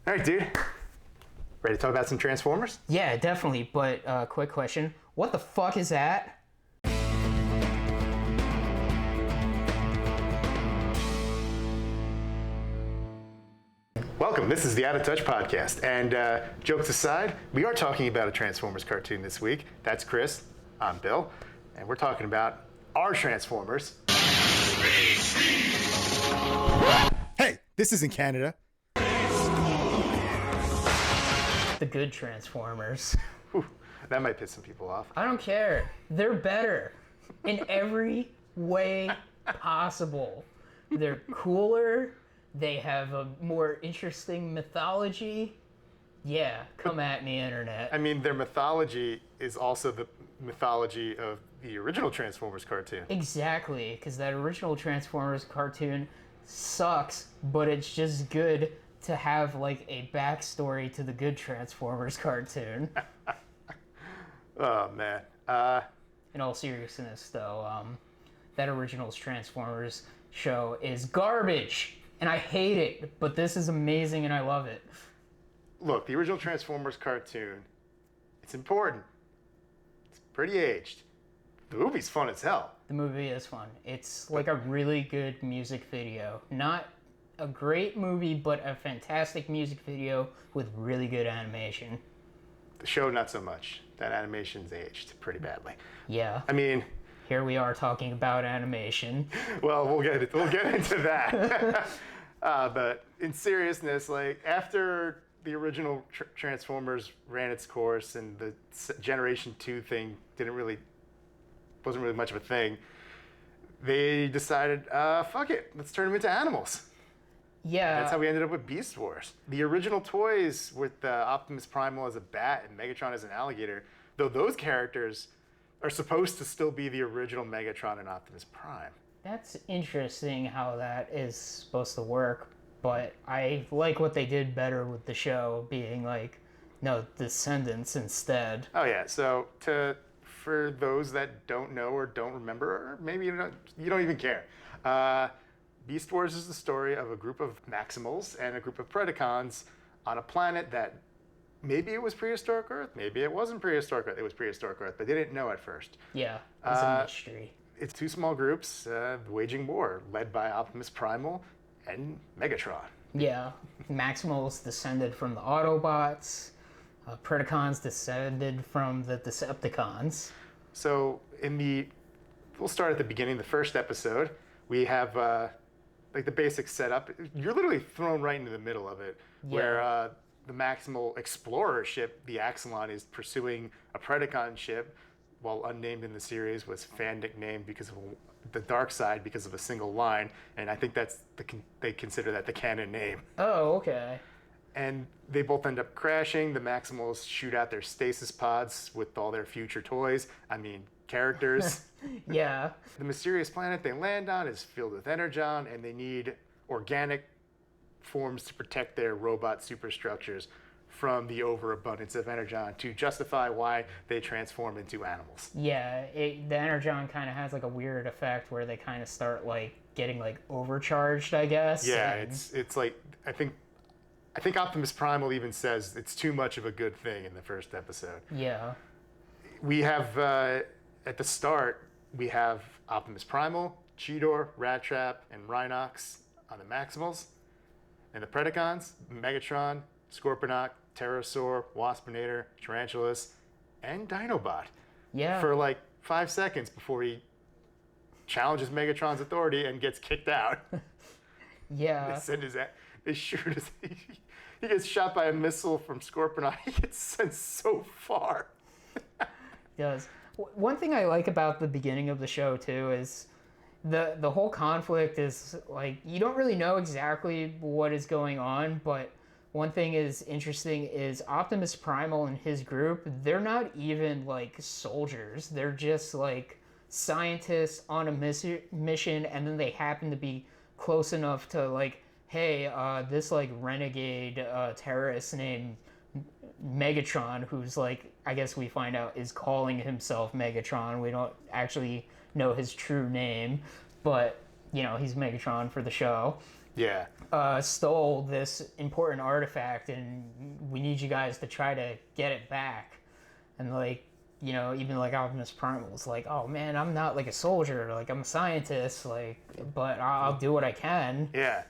All right, dude. Ready to talk about some Transformers? Yeah, definitely. But quick question. What the fuck is that? Welcome. This is the Out of Touch podcast. And jokes aside, we are talking about a Transformers cartoon this week. That's Chris. I'm Bill. And we're talking about our Transformers. Hey, this isn't Canada. The good Transformers. Whew, that might piss some people off. I don't care. They're better in every way possible. They're cooler. They have a more interesting mythology. Yeah, come at me, internet. I mean, their mythology is also the mythology of the original Transformers cartoon. Exactly, because that original Transformers cartoon sucks, but it's just good to have like a backstory to the good Transformers cartoon. Oh man. In all seriousness though, that original Transformers show is garbage and I hate it, but this is amazing and I love it. Look, the original Transformers cartoon, it's important. It's pretty aged. The movie's fun as hell. The movie is fun. It's like a really good music video. Not a great movie, but a fantastic music video with really good animation. The show, not so much. That animation's aged pretty badly. Yeah. I mean, here we are talking about animation. Well, we'll get into that. But in seriousness, like after the original Transformers ran its course and the Generation 2 thing wasn't really much of a thing, they decided, fuck it, let's turn them into animals. Yeah. That's how we ended up with Beast Wars. The original toys with Optimus Primal as a bat and Megatron as an alligator, though those characters are supposed to still be the original Megatron and Optimus Prime. That's interesting how that is supposed to work, but I like what they did better with the show being like, no, descendants instead. Oh yeah, so for those that don't know or don't remember, or maybe you don't even care. Beast Wars is the story of a group of Maximals and a group of Predacons on a planet that maybe it was prehistoric Earth, maybe it wasn't prehistoric Earth. It was prehistoric Earth, but they didn't know at first. Yeah, it's a mystery. It's two small groups waging war, led by Optimus Primal and Megatron. Yeah, Maximals descended from the Autobots. Predacons descended from the Decepticons. So we'll start at the beginning, the first episode. We have like the basic setup. You're literally thrown right into the middle of it, where the Maximal Explorer ship, the Axelon, is pursuing a Predacon ship, while unnamed in the series, was fan nicknamed because of the dark side because of a single line, and I think they consider that the canon name. Oh, okay. And they both end up crashing. The Maximals shoot out their stasis pods with all their future toys. I mean, characters. Yeah. The mysterious planet they land on is filled with energon, and they need organic forms to protect their robot superstructures from the overabundance of energon to justify why they transform into animals. Yeah, the energon kind of has like a weird effect where they kind of start like getting like overcharged, I guess. Yeah, it's like I think Optimus Primal even says it's too much of a good thing in the first episode. Yeah. We have at the start we have Optimus Primal, Cheetor, Rat Trap, and Rhinox on the Maximals, and the Predacons, Megatron, Scorponok, Pterosaur, Waspinator, Tarantulas, and Dinobot. Yeah. For like 5 seconds before he challenges Megatron's authority and gets kicked out. Yeah. They shoot his, he gets shot by a missile from Scorponok. He gets sent so far. It does. One thing I like about the beginning of the show too is the whole conflict is like you don't really know exactly what is going on, but one thing is interesting is Optimus Primal and his group, they're not even like soldiers. They're just like scientists on a mission, and then they happen to be close enough to like, hey, this like renegade terrorist named Megatron, who's like, I guess we find out is calling himself Megatron. We don't actually know his true name, but you know, he's Megatron for the show. Yeah. stole this important artifact, and we need you guys to try to get it back. And like, even like Optimus Prime was like, oh man, I'm not like a soldier, like I'm a scientist, like, but I'll do what I can. Yeah.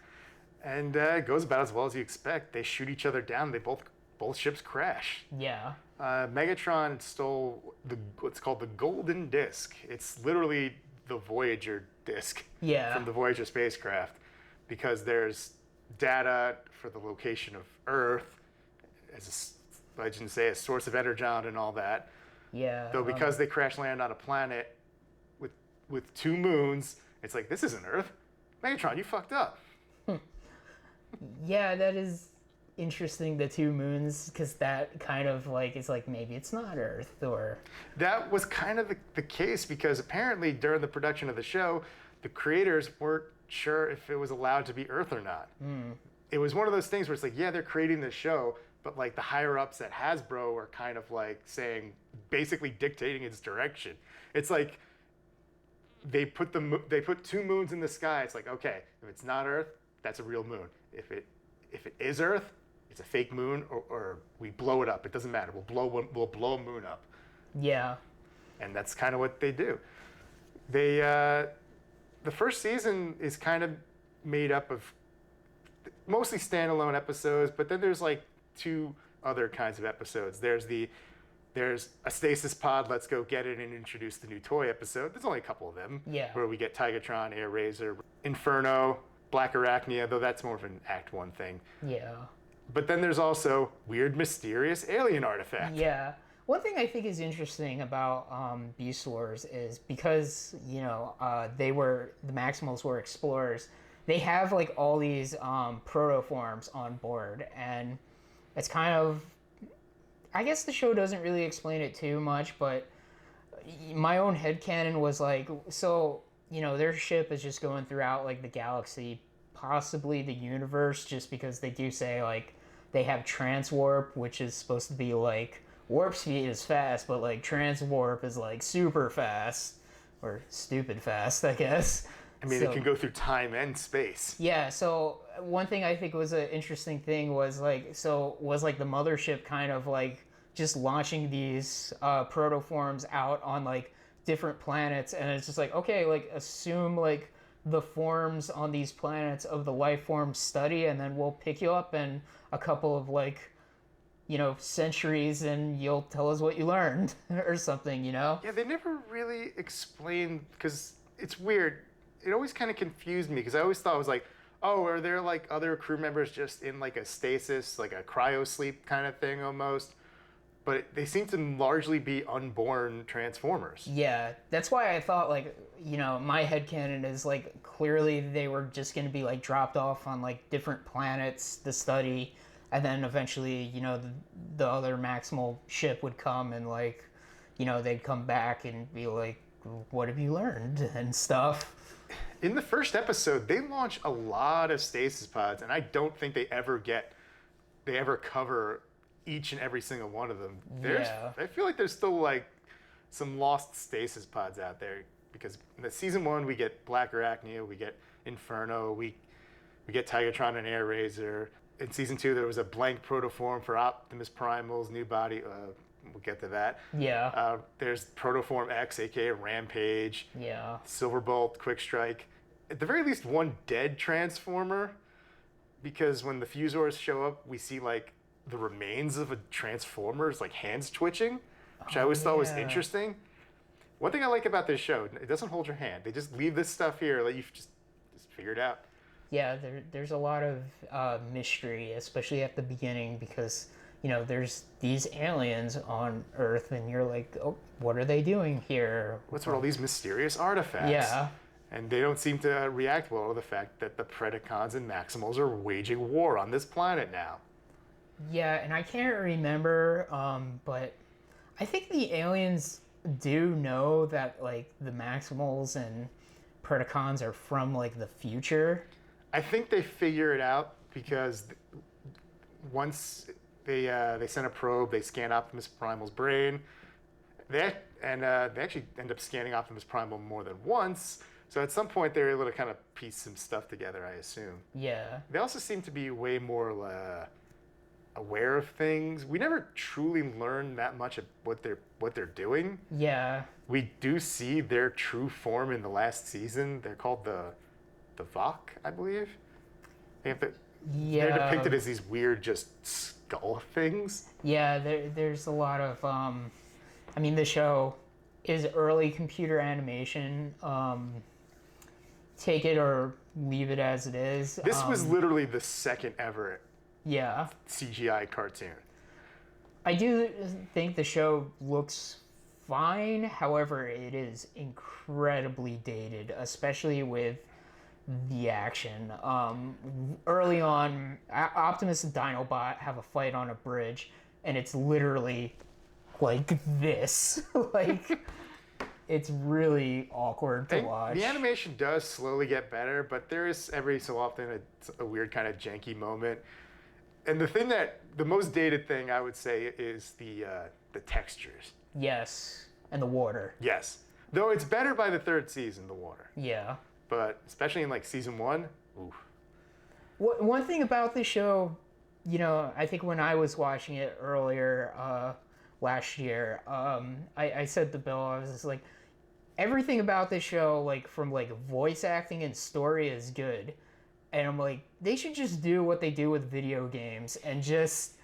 And it goes about as well as you expect. They shoot each other down. They both ships crash. Yeah. Megatron stole what's called the Golden Disc. It's literally the Voyager disc from the Voyager spacecraft, because there's data for the location of Earth, as legends say, a source of energon and all that. Yeah. Though because they crash land on a planet with 2 moons, it's like, this isn't Earth. Megatron, you fucked up. Yeah, that is interesting, the 2 moons, because that kind of like is like, maybe it's not Earth, or that was kind of the case, because apparently during the production of the show, the creators weren't sure if it was allowed to be Earth or not. It was one of those things where it's like, yeah, they're creating this show, but like the higher ups at Hasbro are kind of like saying, basically dictating its direction. It's like they put 2 moons in the sky. It's like, okay, if it's not Earth, that's a real moon. If it is Earth, it's a fake moon, or we blow it up. It doesn't matter. We'll blow a moon up. Yeah. And that's kind of what they do. They the first season is kind of made up of mostly standalone episodes, but then there's like 2 other kinds of episodes. There's a stasis pod, let's go get it and introduce the new toy episode. There's only a couple of them. Yeah. Where we get Tigatron, Air Razor, Inferno, Black Arachnia, though that's more of an Act 1 thing. Yeah. But then there's also weird, mysterious alien artifact. Yeah. One thing I think is interesting about Beast Wars is because, the Maximals were explorers, they have like all these protoforms on board, and it's kind of, I guess the show doesn't really explain it too much, but my own headcanon was like, so, their ship is just going throughout like the galaxy, possibly the universe, just because they do say like they have transwarp, which is supposed to be like warp speed is fast, but like transwarp is like super fast, or stupid fast, I guess. I mean, it can go through time and space. Yeah, so one thing I think was an interesting thing was like, was like the mothership kind of like just launching these protoforms out on like different planets, and it's just like, okay, like assume like the forms on these planets of the life form study, and then we'll pick you up in a couple of like, centuries, and you'll tell us what you learned or something, Yeah, they never really explained, because it's weird. It always kind of confused me, because I always thought it was like, oh, are there like other crew members just in like a stasis, like a cryo sleep kind of thing almost? But they seem to largely be unborn Transformers. Yeah, that's why I thought like, my headcanon is like, clearly they were just going to be like dropped off on like different planets to study, and then eventually, the other Maximal ship would come, and like, they'd come back and be like, what have you learned and stuff. In the first episode, they launch a lot of stasis pods, and I don't think they ever cover each and every single one of them. I feel like there's still like some lost stasis pods out there, because in the season 1 we get Black Arachnia, we get Inferno, we get Tigatron and Air Razor. In season 2 there was a blank protoform for Optimus Primal's new body. We'll get to that. Yeah. There's Protoform X, aka Rampage. Yeah. Silverbolt, Quick Strike. At the very least, one dead Transformer, because when the Fusors show up, we see like the remains of a Transformer's like hands twitching, which I always thought was interesting. One thing I like about this show, it doesn't hold your hand. They just leave this stuff here, let you just figure it out. Yeah, there's a lot of mystery, especially at the beginning, because there's these aliens on Earth, and you're like, oh, what are they doing here? What's with all these mysterious artifacts? Yeah. And they don't seem to react well to the fact that the Predacons and Maximals are waging war on this planet now. Yeah, and I can't remember, but I think the aliens do know that like the Maximals and Predacons are from like the future. I think they figure it out, because once they send a probe, they scan Optimus Primal's brain. They actually end up scanning Optimus Primal more than once. So at some point they were able to kind of piece some stuff together, I assume. Yeah. They also seem to be way more aware of things. We never truly learn that much of what they're doing. Yeah. We do see their true form in the last season. They're called the Vok, I believe. They're depicted as these weird, just skull things. Yeah, there's a lot of, I mean, the show is early computer animation. Take it or leave it as it is. This was literally the second ever yeah. CGI cartoon. I do think the show looks fine. However, it is incredibly dated, especially with the action. Early on, Optimus and Dinobot have a fight on a bridge, and it's literally like this. Like, it's really awkward to watch. The animation does slowly get better, but there is every so often a weird kind of janky moment. And the most dated thing I would say is the textures. Yes, and the water. Yes, though it's better by the third season, the water. Yeah. But especially in like season 1, oof. One thing about the show, you know, I think when I was watching it earlier last year, I said to Bill, I was just like, everything about this show, like from like voice acting and story, is good. And I'm like, they should just do what they do with video games and just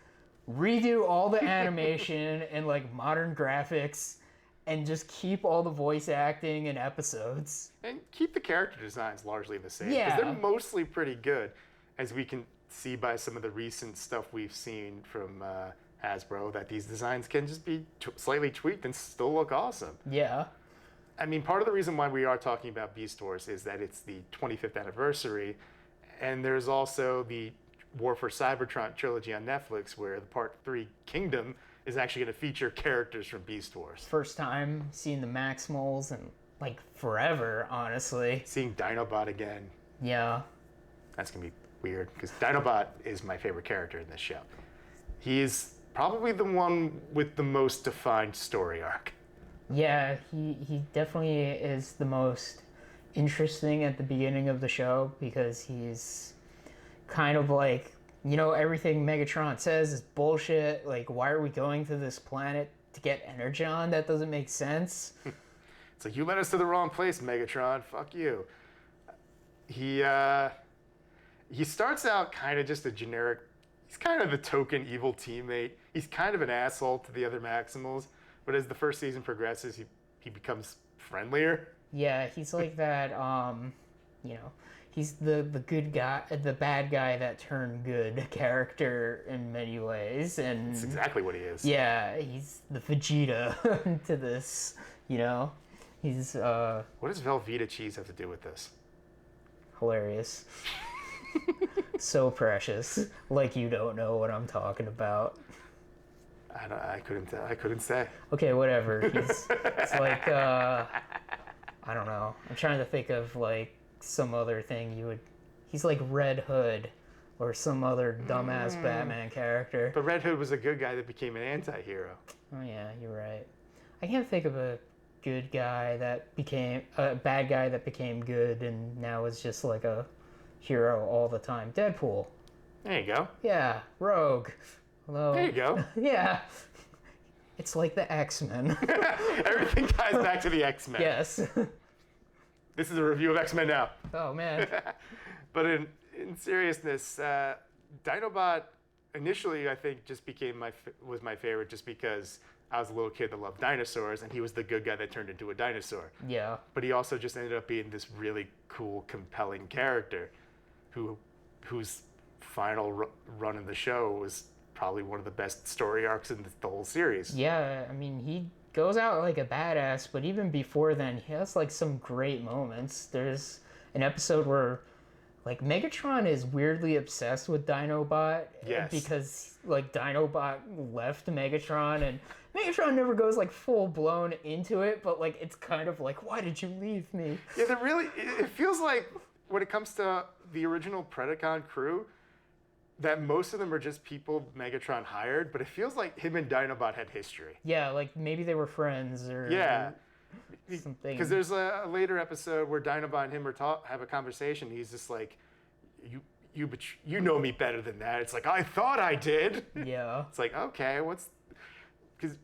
redo all the animation and like modern graphics and just keep all the voice acting in episodes. And keep the character designs largely the same. Yeah. Because they're mostly pretty good, as we can see by some of the recent stuff we've seen from Hasbro, that these designs can just be slightly tweaked and still look awesome. Yeah. I mean, part of the reason why we are talking about Beast Wars is that it's the 25th anniversary, and there's also the War for Cybertron trilogy on Netflix, where the Part 3 Kingdom is actually going to feature characters from Beast Wars. First time seeing the Maximals in like forever, honestly. Seeing Dinobot again. Yeah. That's going to be weird, because Dinobot is my favorite character in this show. He is probably the one with the most defined story arc. Yeah, he definitely is the most interesting at the beginning of the show, because he's kind of like, you know, everything Megatron says is bullshit. Like, why are we going to this planet to get Energon? That doesn't make sense. It's like, you led us to the wrong place, Megatron. Fuck you. He starts out kind of just a generic, he's kind of the token evil teammate. He's kind of an asshole to the other Maximals, but as the first season progresses, he becomes friendlier. Yeah, he's like that, you know, he's the good guy, the bad guy that turned good character in many ways. And that's exactly what he is. Yeah, he's the Vegeta to this, you know. He's What does Velveeta cheese have to do with this? Hilarious. So precious. Like you don't know what I'm talking about. I couldn't say. Okay, whatever. It's like I don't know. I'm trying to think of like some other thing you would. He's like Red Hood, or some other dumbass Batman character. But Red Hood was a good guy that became an anti-hero. Oh yeah, you're right. I can't think of a good guy that became a bad guy that became good and now is just like a hero all the time. Deadpool. There you go. Yeah, Rogue. Although, there you go. Yeah. It's like the X-Men. Everything ties back to the X-Men. Yes. This is a review of X-Men now. Oh, man. But in seriousness, Dinobot initially, I think, just was my favorite just because I was a little kid that loved dinosaurs, and he was the good guy that turned into a dinosaur. Yeah. But he also just ended up being this really cool, compelling character whose final run in the show was probably one of the best story arcs in the whole series. Yeah, I mean, he goes out like a badass, but even before then, he has like some great moments. There's an episode where like Megatron is weirdly obsessed with Dinobot. Yes. Because like Dinobot left Megatron, and Megatron never goes like full blown into it, but like it's kind of like, why did you leave me? Yeah, it feels like when it comes to the original Predacon crew, that most of them are just people Megatron hired, but it feels like him and Dinobot had history. Yeah, like maybe they were friends or... Yeah, something. Because there's a later episode where Dinobot and him have a conversation. He's just like, you know me better than that. It's like, I thought I did. Yeah. It's like, okay, because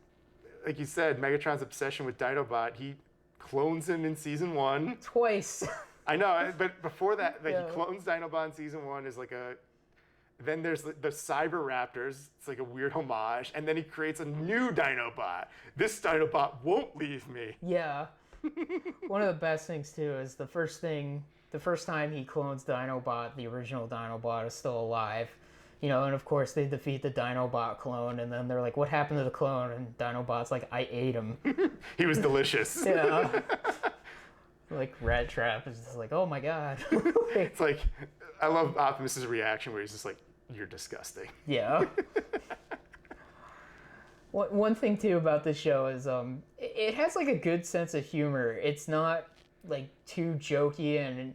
like you said, Megatron's obsession with Dinobot, he clones him in season 1. Twice. I know, but before that, Yeah. he clones Dinobot in season 1 as like then there's the Cyberraptors. It's like a weird homage. And then he creates a new Dinobot. This Dinobot won't leave me. Yeah. One of the best things too is the first time he clones Dinobot, the original Dinobot is still alive. You know, and of course they defeat the Dinobot clone, and then they're like, what happened to the clone? And Dinobot's like, I ate him. He was delicious. Yeah. Like Rat Trap is just like, oh my god. It's like, I love Optimus's reaction where he's just like, you're disgusting. Yeah. One thing too about this show is it has like a good sense of humor. It's not like too jokey, and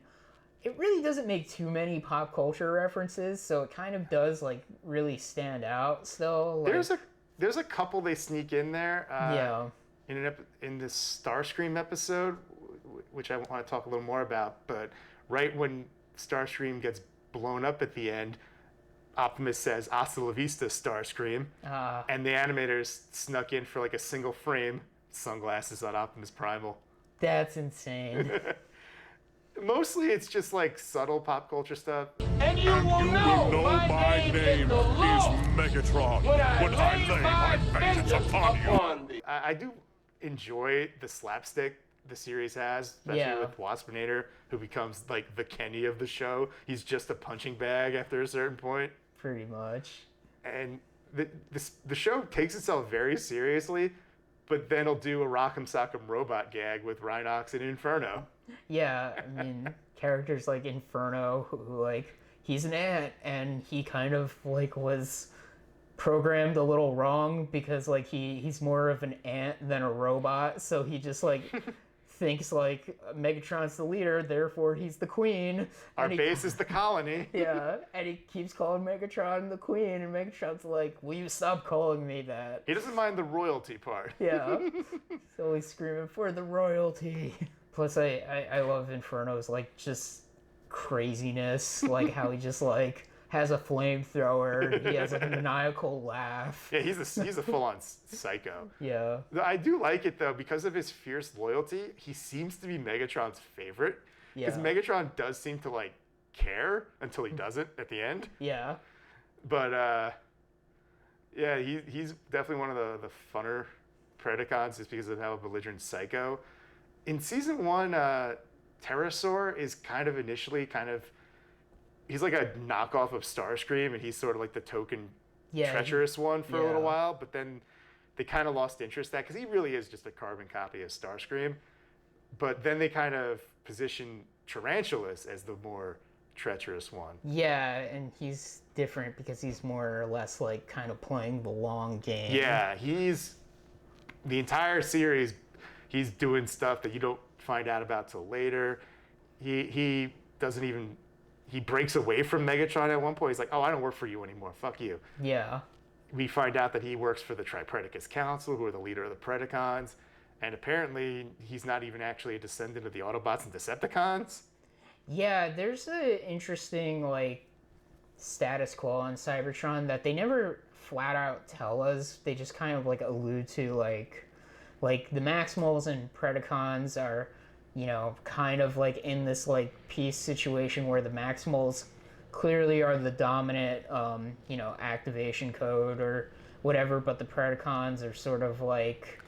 it really doesn't make too many pop culture references, so it kind of does like really stand out still. Like, there's a couple they sneak in there. Yeah. In this Starscream episode, which I want to talk a little more about, but right when Starscream gets blown up at the end, Optimus says, "Hasta la vista, Starscream," and the animators snuck in for like a single frame sunglasses on Optimus Primal. That's insane. Mostly it's just like subtle pop culture stuff. And you will know my name is Megatron when I lay my vengeance upon thee. I do enjoy the slapstick the series has, especially with Waspinator, who becomes like the Kenny of the show. He's just a punching bag after a certain point. Pretty much. And the show takes itself very seriously, but then it'll do a Rock'em Sock'em Robot gag with Rhinox and Inferno. Yeah, I mean, characters like Inferno, who like, he's an ant, and he kind of like was programmed a little wrong because like he's more of an ant than a robot, so he just like thinks like Megatron's the leader, therefore he's the queen. Our base is the colony. Yeah, and he keeps calling Megatron the queen, and Megatron's like, will you stop calling me that? He doesn't mind the royalty part. Yeah, so he's screaming for the royalty. Plus, I love Inferno's like just craziness, like how he just like has a flamethrower. He has like a maniacal laugh. Yeah, he's a full-on psycho. Yeah. I do like it though because of his fierce loyalty. He seems to be Megatron's favorite because Megatron does seem to like care until he doesn't at the end. Yeah. But yeah, he's definitely one of the funner Predacons just because of how belligerent psycho. In season 1, Pterosaur is he's like a knockoff of Starscream, and he's sort of like the token treacherous one for a little while, but then they kind of lost interest in that because he really is just a carbon copy of Starscream. But then they kind of position Tarantulas as the more treacherous one. Yeah, and he's different because he's more or less like kind of playing the long game. Yeah, the entire series, he's doing stuff that you don't find out about till later. He doesn't even... He breaks away from Megatron at one point. He's like, oh, I don't work for you anymore. Fuck you. Yeah. We find out that he works for the Tripredacus Council, who are the leader of the Predacons. And apparently, he's not even actually a descendant of the Autobots and Decepticons. Yeah, there's an interesting, like, status quo on Cybertron that they never flat out tell us. They just kind of, like, allude to, like the Maximals and Predacons are, you know, kind of like in this like peace situation where the Maximals clearly are the dominant, you know, activation code or whatever, but the Predacons are sort of like...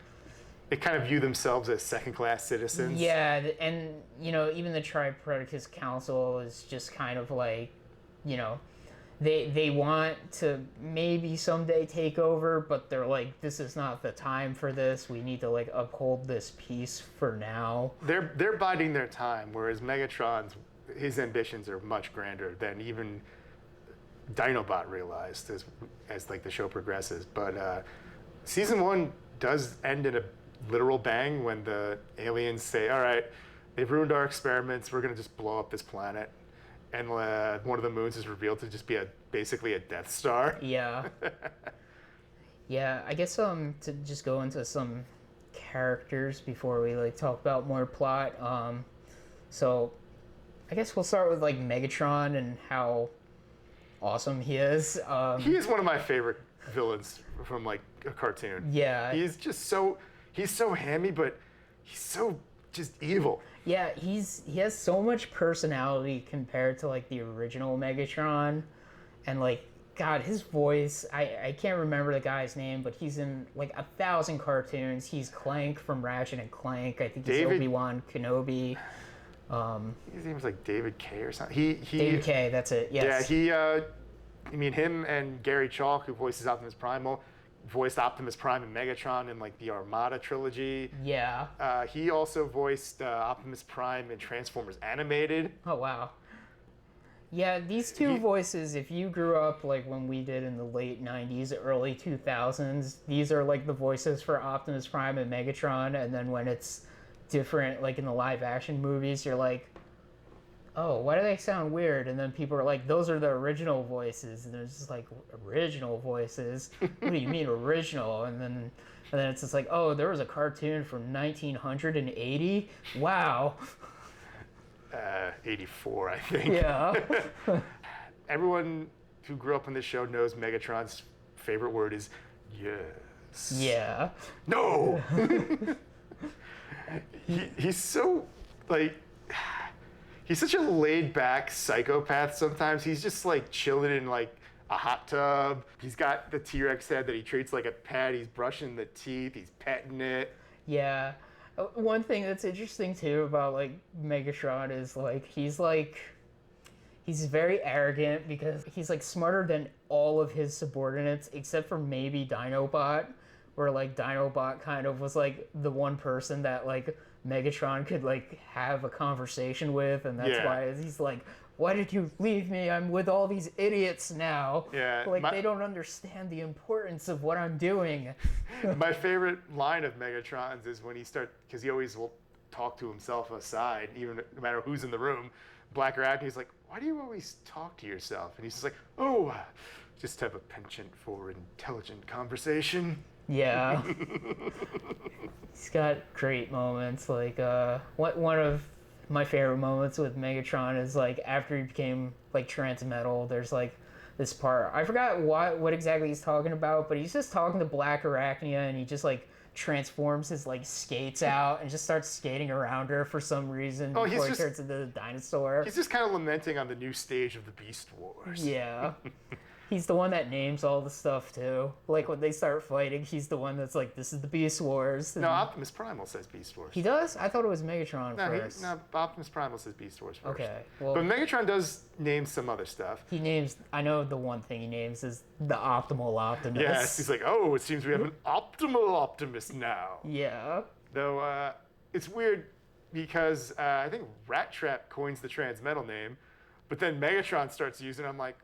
They kind of view themselves as second-class citizens. Yeah, and, you know, even the Tripredacus Council is just kind of like, you know, they want to maybe someday take over, but they're like, this is not the time for this. We need to like uphold this peace for now. They're biding their time, whereas Megatron's, his ambitions are much grander than even Dinobot realized as like the show progresses. But season 1 does end in a literal bang when the aliens say, all right, they've ruined our experiments. We're going to just blow up this planet. And one of the moons is revealed to just be basically a Death Star. Yeah. Yeah, I guess to just go into some characters before we like talk about more plot. So I guess we'll start with like Megatron and how awesome he is. He is one of my favorite villains from like a cartoon. Yeah. He's so hammy, but he's so just evil. Yeah, he has so much personality compared to like the original Megatron, and like God, his voice, I can't remember the guy's name, but he's in like 1,000 cartoons. He's Clank from Ratchet and Clank. I think he's Obi-Wan Kenobi. His name was like David K or something. David K, that's it. Yes. Yeah, him and Gary Chalk, who voices Optimus Primal, voiced Optimus Prime and Megatron in like the Armada trilogy. Yeah. He also voiced Optimus Prime in Transformers Animated. Oh wow. Yeah, these two voices, if you grew up like when we did in the late 90s, early 2000s, these are like the voices for Optimus Prime and Megatron, and then when it's different, like in the live action movies, you're like, oh, why do they sound weird? And then people are like, those are the original voices. And there's just like, original voices? What do you mean original? And then it's just like, oh, there was a cartoon from 1980? Wow. 84, I think. Yeah. Everyone who grew up on this show knows Megatron's favorite word is yes. Yeah. No! He's so, like, he's such a laid-back psychopath sometimes. He's just, like, chilling in, like, a hot tub. He's got the T-Rex head that he treats like a pet. He's brushing the teeth. He's petting it. Yeah. One thing that's interesting, too, about, like, Megatron is, like, he's very arrogant because he's, like, smarter than all of his subordinates except for maybe Dinobot, where, like, Dinobot kind of was, like, the one person that, like, Megatron could, like, have a conversation with, and that's why he's like, why did you leave me? I'm with all these idiots now. Yeah. Like, they don't understand the importance of what I'm doing. My favorite line of Megatron's is when because he always will talk to himself aside, even no matter who's in the room. Black Arachne, he's like, why do you always talk to yourself? And he's just like, oh, just have a penchant for intelligent conversation. Yeah. He's got great moments. Like, one of my favorite moments with Megatron is, like, after he became, like, Transmetal, there's, like, this part. I forgot what exactly he's talking about, but he's just talking to Black Arachnia, and he just, like, transforms his, like, skates out and just starts skating around her for some reason before he turns into the dinosaur. He's just kind of lamenting on the new stage of the Beast Wars. Yeah. He's the one that names all the stuff, too. Like, when they start fighting, he's the one that's like, this is the Beast Wars. And no, Optimus Primal says Beast Wars. He does? I thought it was Megatron first. Optimus Primal says Beast Wars first. Okay, well... But Megatron does name some other stuff. He names... I know the one thing he names is the Optimal Optimus. Yes, he's like, oh, it seems we have an Optimal Optimus now. Yeah. Though, it's weird because I think Rat Trap coins the Transmetal name, but then Megatron starts using it. I'm like,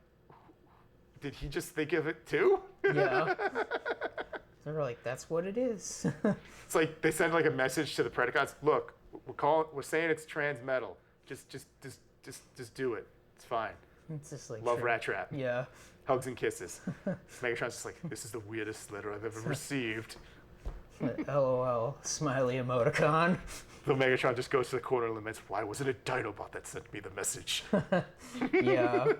did he just think of it too? Yeah. They're like, that's what it is. It's like they send like a message to the Predacons. Look, we're saying it's Transmetal. Just do it. It's fine. It's just like love Rat Trap. Yeah. Hugs and kisses. Megatron's just like, this is the weirdest letter I've ever received. LOL, smiley emoticon. The Megatron just goes to the corner and laments, why wasn't it Dinobot that sent me the message? Yeah.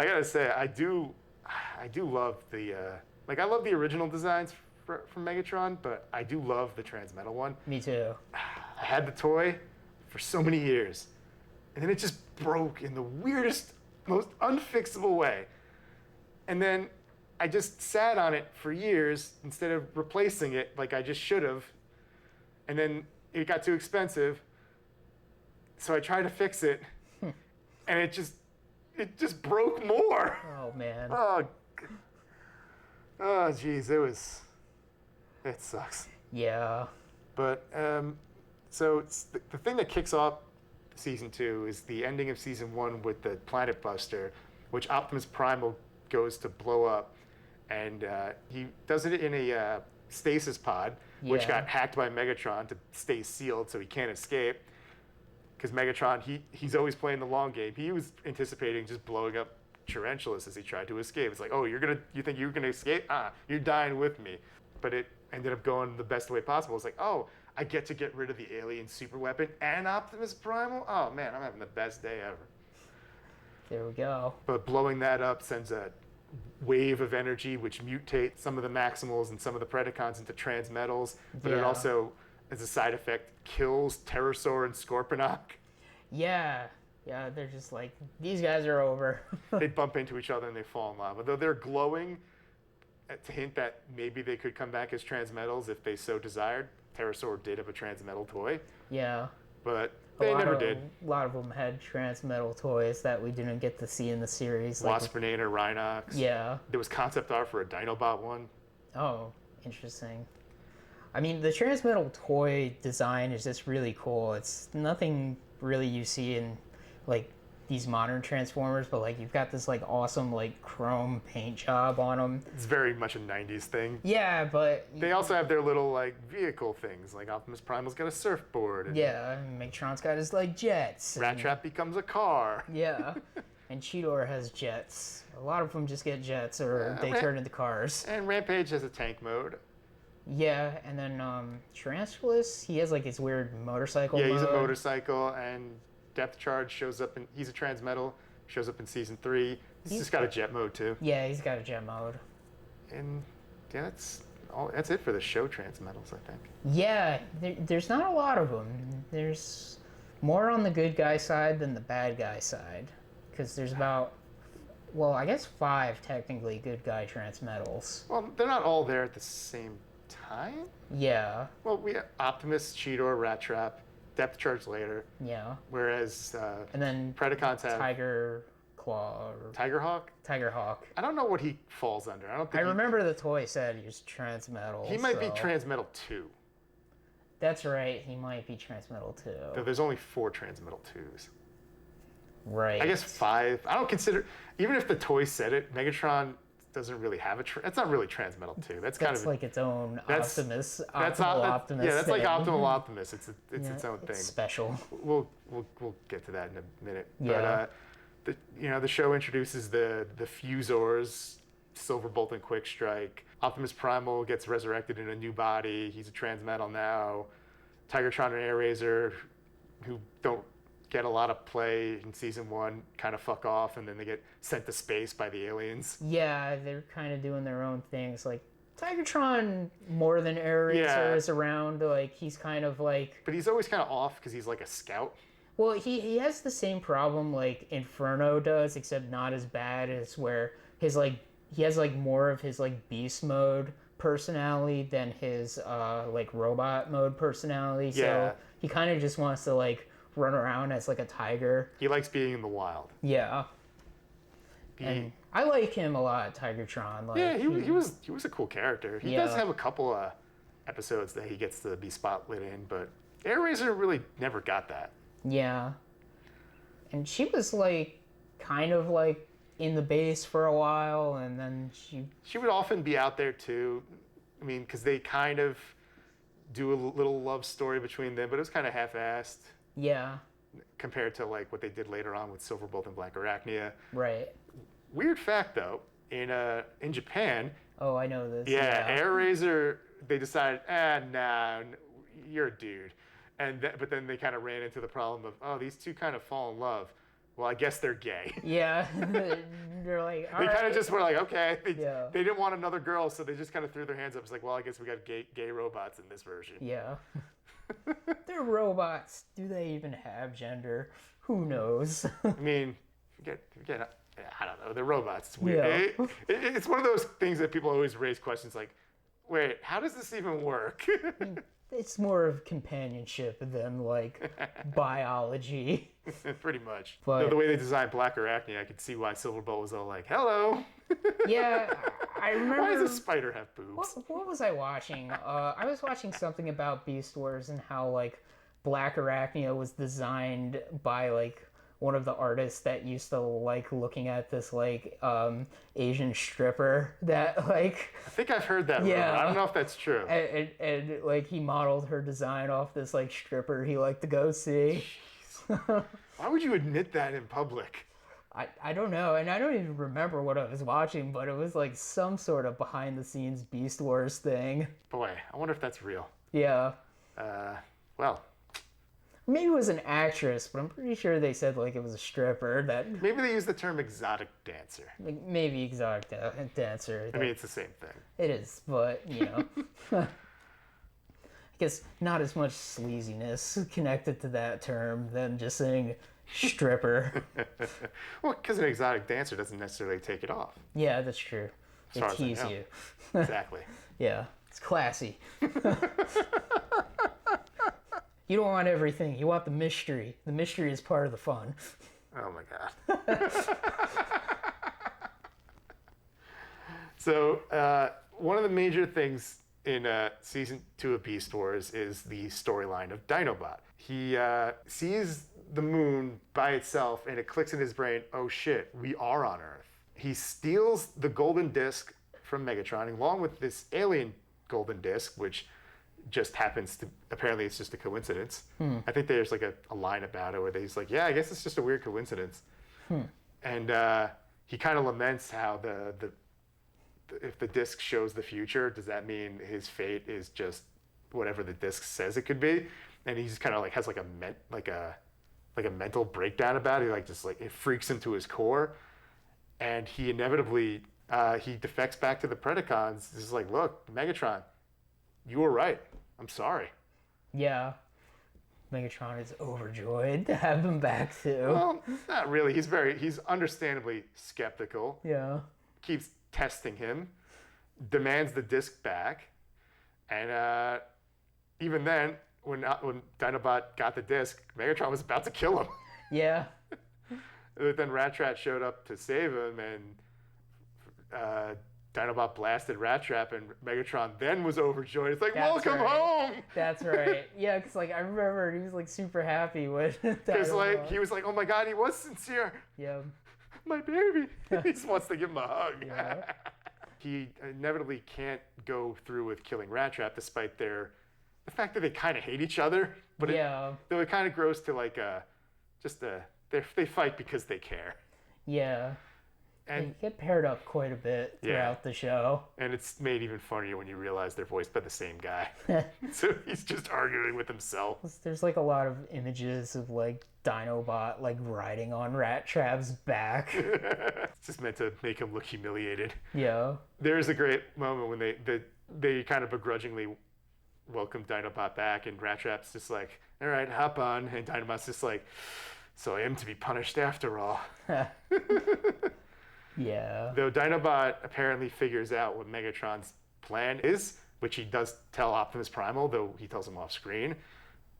I gotta say, I do love the, I love the original designs from Megatron, but I do love the Transmetal one. Me too. I had the toy for so many years, and then it just broke in the weirdest, most unfixable way. And then I just sat on it for years instead of replacing it like I just should have. And then it got too expensive, so I tried to fix it, and it just broke more. Oh, man. Oh, geez, it sucks. Yeah. But, so it's the thing that kicks off season 2 is the ending of season 1 with the Planet Buster, which Optimus Primal goes to blow up, and he does it in a stasis pod, which got hacked by Megatron to stay sealed so he can't escape. Because Megatron, he's always playing the long game. He was anticipating just blowing up Tarantulas as he tried to escape. It's like, oh, you think you're gonna escape? You're dying with me. But ended up going the best way possible. It's like, oh, I get to get rid of the alien super weapon and Optimus Primal? Oh man, I'm having the best day ever. There we go. But blowing that up sends a wave of energy which mutates some of the Maximals and some of the Predacons into transmetals, but it Yeah. also, as a side effect, kills Pterosaur and Scorponok. Yeah. Yeah, they're just like, these guys are over. They bump into each other and they fall in lava. Though they're glowing, to hint that maybe they could come back as transmetals if they so desired. Pterosaur did have a transmetal toy, Yeah. but they never did. A lot of them had transmetal toys that we didn't get to see in the series. Like, Waspinator, Rhinox. yeah. There was concept art for a Dinobot one. Oh, interesting. I mean, the transmetal toy design is just really cool. It's nothing really you see in like these modern Transformers, but like you've got this like awesome like chrome paint job on them. It's very much a 90s thing. Yeah, but They also have their little like vehicle things, like Optimus Primal's got a surfboard, and yeah, Megatron's got his like jets. and- Rat Trap becomes a car. Yeah, and Cheetor has jets. A lot of them just get jets or they Ra- turn into cars. And Rampage has a tank mode. Yeah, and then Tarantulas, he has like his weird motorcycle. Yeah, he's a mode. motorcycle, and Depth Charge shows up in. He's a transmetal. Shows up in season 3. He's just got a jet mode too. Yeah, he's got a jet mode. And yeah, that's all. That's it for the show transmetals, I think. Yeah, there's not a lot of them. There's more on the good guy side than the bad guy side, because there's about, well, I guess 5 technically good guy transmetals. Well, they're not all there at the same time. Yeah, Well, we have Optimus, Cheetor, Rat Trap, Depth Charge later, yeah, whereas and then Predacons have Tiger Claw or Tigerhawk. Tiger Hawk. I don't know what he falls under. I don't I think remember the toy said he was transmetal. he might be so- Transmetal 2. That's right, he might be transmetal Though too. there's only 4 Transmetal 2s. Right. I guess 5. I don't consider, even if the toy said it, Megatron doesn't really have a. That's not really Transmetal 2. That's kind That's of like its own that's- Optimus. that's Optimal that- Optimus. Yeah, that's like thing. Optimal Optimus. It's Yeah, its own thing. it's special. We'll get to that in a minute. Yeah. But the show introduces the Fusors, Silverbolt and Quickstrike. Optimus Primal gets resurrected in a new body. He's a transmetal now. Tigertron and Airazor, who don't get a lot of play in season 1, kind of fuck off, and then they get sent to space by the aliens. Yeah, they're kind of doing their own things. Like Tigertron, more than Airazor Yeah. is around. Like he's kind of like, But he's always kind of off because he's like a scout. well, he has the same problem like Inferno does, except not as bad as where his like he has like more of his like beast mode personality than his like robot mode personality. Yeah. So he kind of just wants to like run around as like a tiger. He likes being in the wild. Yeah. He- And I like him a lot, Tigertron. Like, Yeah, he was a cool character. He does Yeah. have a couple of episodes that he gets to be spotlit in, but Airazor really never got that. Yeah. And she was like kind of like in the base for a while, and then She would often be out there too. I mean, because they kind of do a little love story between them, but it was kind of half-assed yeah, compared to like what they did later on with Silverbolt and Black Arachnia. right. Weird fact though, in Japan, Oh, I know this. yeah, Airazor, they decided, nah, you're a dude. But then they kind of ran into the problem of, oh, these two kind of fall in love. Well, I guess they're gay. Yeah. They're like, all They kind right. of just were like, okay. Yeah. They didn't want another girl, so they just kind of threw their hands up. It's like, well, I guess we got gay robots in this version. Yeah. They're robots. Do they even have gender? Who knows? I mean, forget, I don't know. They're robots. It's weird. Yeah. It's one of those things that people always raise questions like, wait, how does this even work? It's more of companionship than like biology. Pretty much. But- The way they designed Black Arachnia, I could see why Silverbolt was all like, hello. Yeah, I remember. Why does a spider have boobs? What was I watching? I was watching something about Beast Wars and how like Black Arachnia was designed by like one of the artists that used to like looking at this like Asian stripper that like I think I've heard that. Yeah. Rumor. I don't know if that's true. and like he modeled her design off this like stripper he liked to go see. Why would you admit that in public? I don't know, and I don't even remember what I was watching, but it was like some sort of behind the scenes Beast Wars thing. Boy, I wonder if that's real. Yeah. Well, Maybe it was an actress, but I'm pretty sure they said like it was a stripper. That maybe they use the term exotic dancer. like, maybe exotic dancer. I mean, it's the same thing. It is, but you know, I guess not as much sleaziness connected to that term than just saying stripper. Well, because an exotic dancer doesn't necessarily take it off. Yeah, that's true. They far as I tease know. you. Exactly. Yeah, it's classy. You don't want everything. You want the mystery. The mystery is part of the fun. Oh my god. So, one of the major things in season 2 of Beast Wars is the storyline of Dinobot. He sees the moon by itself and it clicks in his brain, oh shit, we are on Earth. He steals the golden disc from Megatron along with this alien golden disc, which just happens to, apparently it's just a coincidence. I think there's like a line about it where he's like, yeah, I guess it's just a weird coincidence. And he kind of laments how if the disc shows the future, does that mean his fate is just whatever the disc says it could be? And he's kind of like has like a mental breakdown about it. Like just like it freaks him to his core, and he inevitably he defects back to the Predacons. He's like, look, Megatron, you were right. I'm sorry. Yeah. Megatron is overjoyed to have him back too. Well, not really. He's understandably skeptical. Yeah. Keeps testing him, demands the disc back, and even then, when Dinobot got the disc, Megatron was about to kill him. Yeah. But then Rattrap showed up to save him, and Dinobot blasted Rattrap, and Megatron then was overjoyed. It's like, That's welcome right. home! That's right. Yeah, because like I remember he was like super happy with Because like he was like, oh my god, he was sincere. Yeah. My baby. He just wants to give him a hug. Yeah. He inevitably can't go through with killing Rattrap, despite the fact that they kind of hate each other. But Yeah. it kind of grows to like they fight because they care. Yeah. And They get paired up quite a bit throughout the show. And it's made even funnier when you realize they're voiced by the same guy. So he's just arguing with himself. There's like a lot of images of like Dinobot like riding on Rattrap's back. It's just meant to make him look humiliated. Yeah. There's a great moment when they kind of begrudgingly welcome Dinobot back, and Rattrap's just like, all right, hop on. And Dinobot's just like, so I am to be punished after all. Yeah. Though Dinobot apparently figures out what Megatron's plan is, which he does tell Optimus Primal, though he tells him off screen,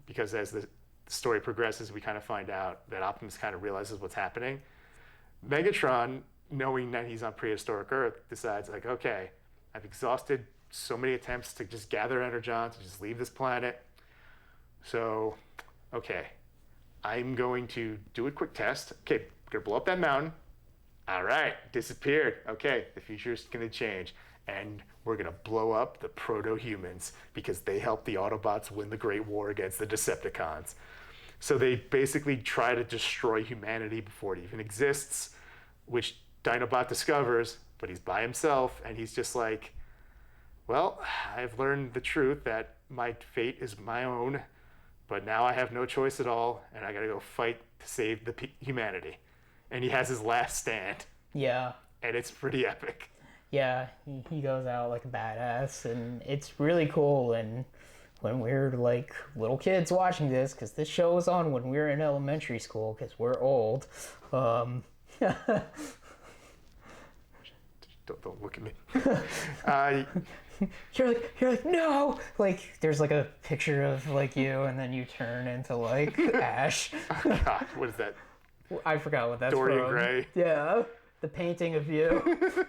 because as the story progresses, we kind of find out that Optimus kind of realizes what's happening. Megatron, knowing that he's on prehistoric Earth, decides like, okay, I've exhausted so many attempts to just gather Energon, to just leave this planet. So, okay, I'm going to do a quick test. Okay, we're gonna blow up that mountain. All right, disappeared. Okay, the future's gonna change. And we're gonna blow up the proto-humans because they helped the Autobots win the Great War against the Decepticons. So they basically try to destroy humanity before it even exists, which Dinobot discovers, but he's by himself, and he's just like, well, I've learned the truth that my fate is my own, but now I have no choice at all, and I gotta go fight to save the humanity. And he has his last stand. Yeah. And it's pretty epic. Yeah, he goes out like a badass, and it's really cool. And when we were like little kids watching this, because this show was on when we were in elementary school, because we're old. Don't look at me. You're like no, like there's like a picture of like you, and then you turn into like Ash. God, what is that? I forgot what that's Dorian from. Gray. Yeah, the painting of you.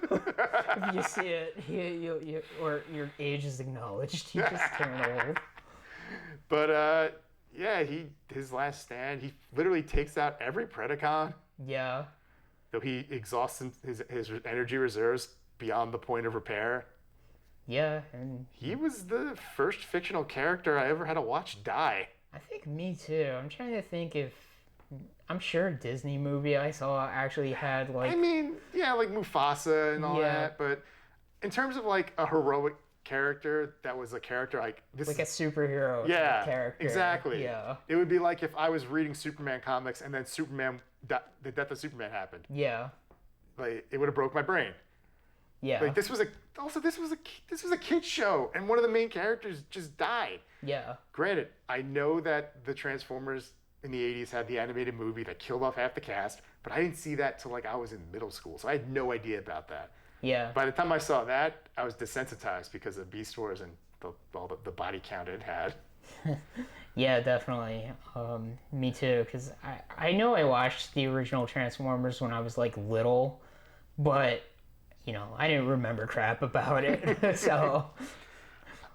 If you see it, you or your age is acknowledged. You just turn old. But yeah, his last stand, he literally takes out every Predacon. Yeah. Though he exhausts his energy reserves beyond the point of repair. Yeah, and He was the first fictional character I ever had to watch die. I think me too. I'm trying to think if I'm sure a Disney movie I saw actually had like I mean, yeah, like Mufasa and all Yeah. that, but in terms of like a heroic character that was a character like this like a superhero type yeah, character. exactly. Yeah. It would be like if I was reading Superman comics and then the death of Superman happened. Yeah. Like it would have broke my brain. Yeah. Like this was a kid show and one of the main characters just died. Yeah. Granted, I know that the Transformers in the 80s had the animated movie that killed off half the cast, but I didn't see that till like I was in middle school, so I had no idea about that. Yeah. By the time I saw that, I was desensitized because of Beast Wars and all the body count it had. Yeah, definitely. Me too, because I know I watched the original Transformers when I was like little, but you know, I didn't remember crap about it. So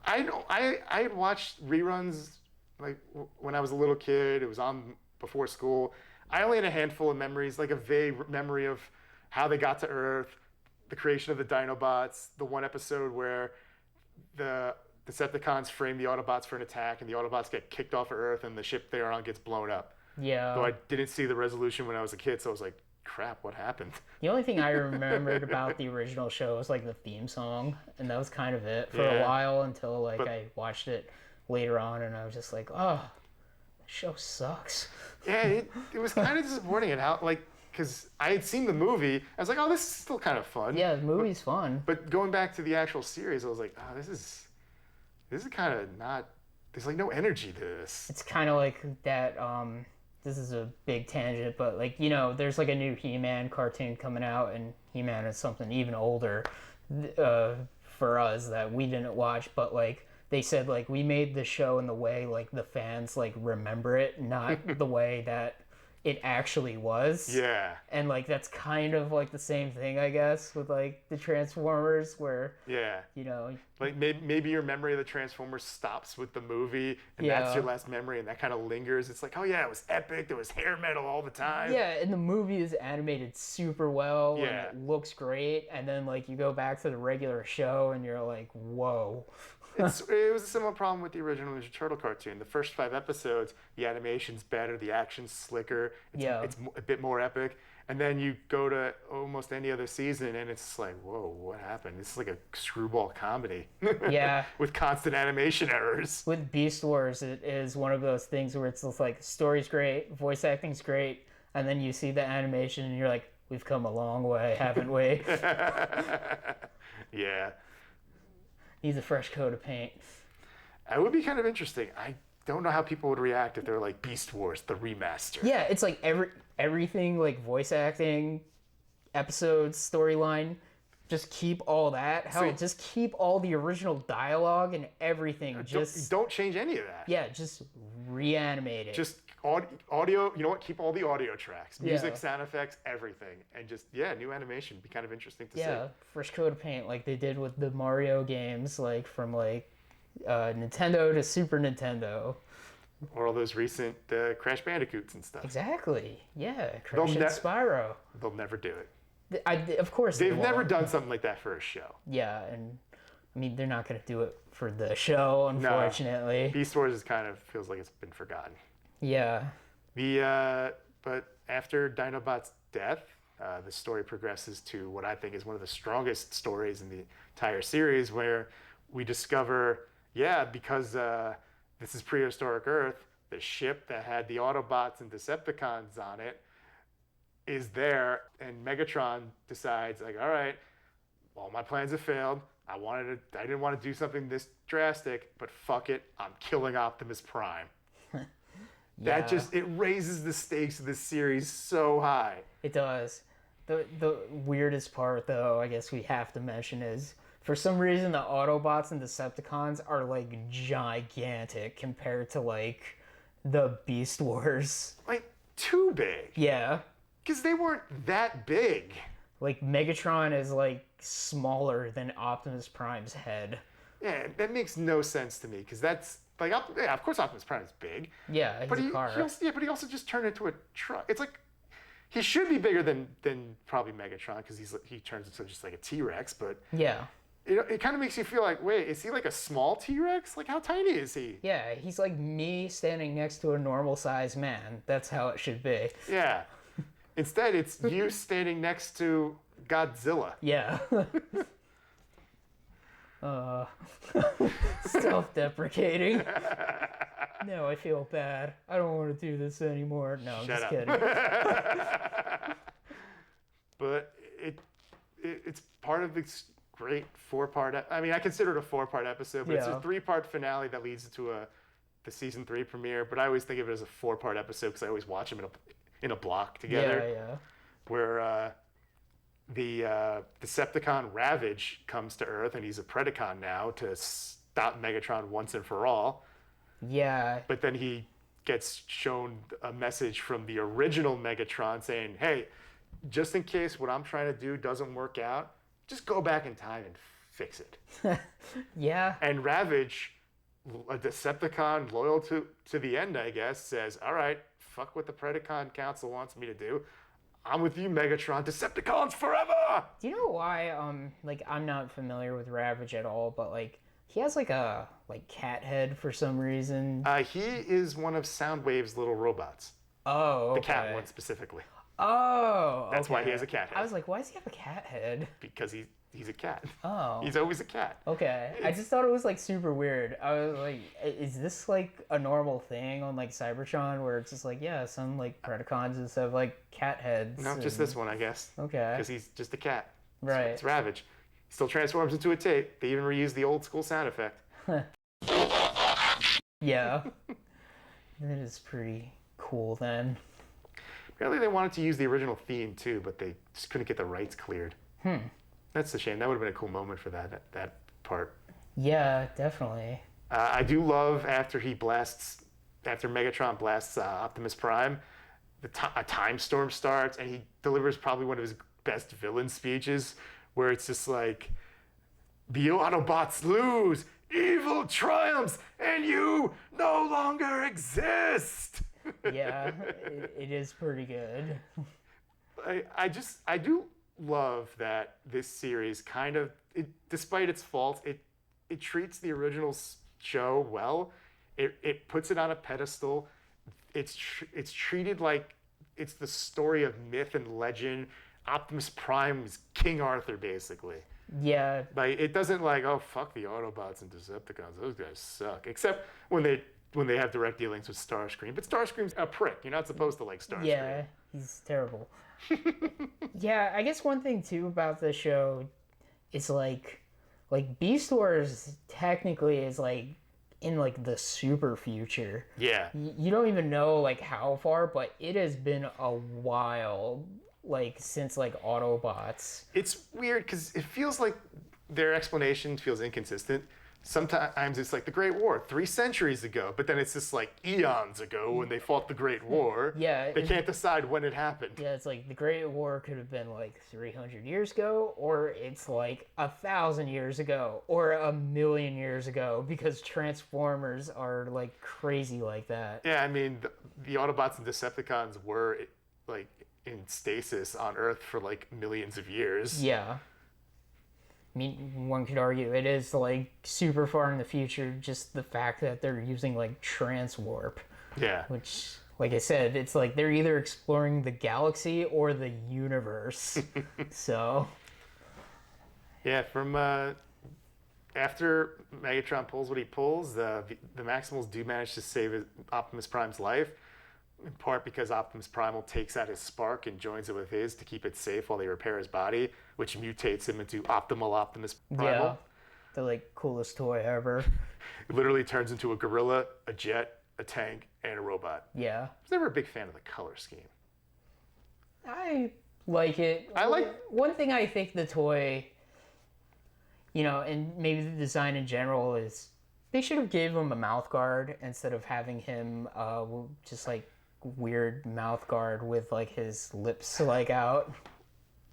I had watched reruns like when I was a little kid. It was on before school. I only had a handful of memories, like a vague memory of how they got to Earth, the creation of the Dinobots, the one episode where the Decepticons frame the Autobots for an attack and the Autobots get kicked off of Earth and the ship they're on gets blown up. yeah. Though I didn't see the resolution when I was a kid, so I was like, crap, what happened? The only thing I remembered about the original show was like the theme song, and that was kind of it for a Yeah. while until like But- I watched it later on, and I was just like, oh, the show sucks. Yeah, it was kind of disappointing at how, like, because I had seen the movie. I was like, oh, this is still kind of fun. Yeah, the movie's fun. But going back to the actual series, I was like, oh, this is kind of not. There's like no energy to this. It's kind of like that. This is a big tangent, but like you know, there's like a new He-Man cartoon coming out, and He-Man is something even older for us that we didn't watch. But like they said, like we made the show in the way like the fans like remember it, not the way that it actually was. Yeah, And like that's kind of like the same thing, I guess, with like the Transformers, where yeah. you know, Like maybe your memory of the Transformers stops with the movie, and that's Yeah. your last memory, and that kind of lingers. It's like, oh yeah, it was epic. There was hair metal all the time. yeah, and the movie is animated super well, Yeah. and it looks great. And then like you go back to the regular show, and you're like, whoa. It was a similar problem with the original Ninja Turtle cartoon. The first 5 episodes, the animation's better, the action's slicker, it's a bit more epic. And then you go to almost any other season, and it's just like, whoa, what happened? This is like a screwball comedy. Yeah. With constant animation errors. With Beast Wars, it is one of those things where it's just like story's great, voice acting's great, and then you see the animation, and you're like, we've come a long way, haven't we? Yeah. Needs a fresh coat of paint. It would be kind of interesting. I don't know how people would react if they were like Beast Wars, the remaster. Yeah, it's like everything like voice acting, episodes, storyline. Just keep all that. Hell, See- just keep all the original dialogue and everything. Don't change any of that. Yeah, just reanimate it. Just audio, you know what? Keep all the audio tracks, music, Yeah. sound effects, everything. And just, new animation. Be kind of interesting to yeah, see. fresh coat of paint like they did with the Mario games, like from like Nintendo to Super Nintendo. Or all those recent Crash Bandicoots and stuff. Exactly. Yeah, Crash and ne- Spyro. They'll never do it. Of course They've never won't. done something like that for a show. Yeah, and I mean they're not gonna do it for the show, unfortunately. Beast Wars feels like it's been forgotten. Yeah. But after Dinobot's death, the story progresses to what I think is one of the strongest stories in the entire series, where we discover, because this is prehistoric Earth, the ship that had the Autobots and Decepticons on it is there, and Megatron decides, like, all right, all my plans have failed. I didn't want to do something this drastic, but fuck it, I'm killing Optimus Prime. That it raises the stakes of this series so high. It does. The weirdest part, though, I guess we have to mention is, for some reason, the Autobots and Decepticons are, like, gigantic compared to, like, the Beast Wars. Like, too big. Yeah. Because they weren't that big. Like, Megatron is, like, smaller than Optimus Prime's head. Yeah, that makes no sense to me, because that's, like, of course Optimus Prime is big. Yeah, he's But a car. but he also just turned into a truck. It's like, he should be bigger than probably Megatron, because he turns into just like a T-Rex, but Yeah. it kind of makes you feel like, wait, is he like a small T-Rex? Like, how tiny is he? Yeah, he's like me standing next to a normal-sized man. That's how it should be. Yeah. Instead, it's you standing next to Godzilla. Yeah. Self-deprecating. No, I feel bad. I don't want to do this anymore. No, I'm just kidding. But it's part of this great 4-part. I mean, I consider it a 4-part episode, but it's a 3-part finale that leads to the season 3 premiere. But I always think of it as a 4-part episode because I always watch them in a block together. Yeah. Where the Decepticon Ravage comes to Earth, and he's a Predacon now to stop Megatron once and for all. Yeah. But then he gets shown a message from the original Megatron saying, hey, just in case what I'm trying to do doesn't work out, just go back in time and fix it. Yeah. And Ravage, a Decepticon loyal to the end, I guess, says, all right, fuck what the Predacon Council wants me to do. I'm with you, Megatron. Decepticons forever! Do you know why, I'm not familiar with Ravage at all, but, he has, a cat head for some reason? He is one of Soundwave's little robots. Oh, okay. The cat one specifically. Oh, That's why he has a cat head. I was like, why does he have a cat head? Because he's a cat. Oh. He's always a cat. Okay. I just thought it was, super weird. I was like, is this, a normal thing on, Cybertron where it's just some, Predacons just have, cat heads? No, just this one, I guess. Okay. Because he's just a cat. Right. It's Ravage. He still transforms into a tape. They even reuse the old school sound effect. Yeah. That is pretty cool then. Apparently they wanted to use the original theme too, but they just couldn't get the rights cleared. That's a shame. That would have been a cool moment for that part. Yeah, definitely. I do love after Megatron blasts Optimus Prime, a time storm starts, and he delivers probably one of his best villain speeches, where it's just like, the Autobots lose, evil triumphs, and you no longer exist. Yeah, it is pretty good. I do love that this series kind of, despite its faults, it treats the original show well. It puts it on a pedestal. It's treated like it's the story of myth and legend. Optimus Prime is King Arthur, basically. Yeah. It doesn't oh, fuck the Autobots and Decepticons. Those guys suck. Except when they have direct dealings with Starscream. But Starscream's a prick. You're not supposed to like Starscream. Yeah, he's terrible. Yeah, I guess one thing too about the show is Beast Wars technically is in the super future. Yeah. You don't even know how far, but it has been a while since Autobots. It's weird because it feels like their explanation feels inconsistent. Sometimes it's the Great War, 3 centuries ago, but then it's just eons ago when they fought the Great War. Yeah. They can't decide when it happened. Yeah, it's the Great War could have been 300 years ago, or it's 1,000 years ago, or 1,000,000 years ago, because Transformers are crazy like that. Yeah, I mean, the Autobots and Decepticons were in stasis on Earth for millions of years. Yeah. I mean, one could argue it is super far in the future, just the fact that they're using transwarp. Yeah. Which, like I said, it's they're either exploring the galaxy or the universe. So. Yeah, from after Megatron pulls what he pulls, the Maximals do manage to save Optimus Prime's life, in part because Optimus Primal takes out his spark and joins it with his to keep it safe while they repair his body, which mutates him into Optimal Optimus Primal. Yeah, the coolest toy ever. It literally turns into a gorilla, a jet, a tank, and a robot. Yeah. I was never a big fan of the color scheme. I like it. One thing I think the toy, and maybe the design in general is they should have gave him a mouth guard instead of having him just weird mouth guard with his lips out.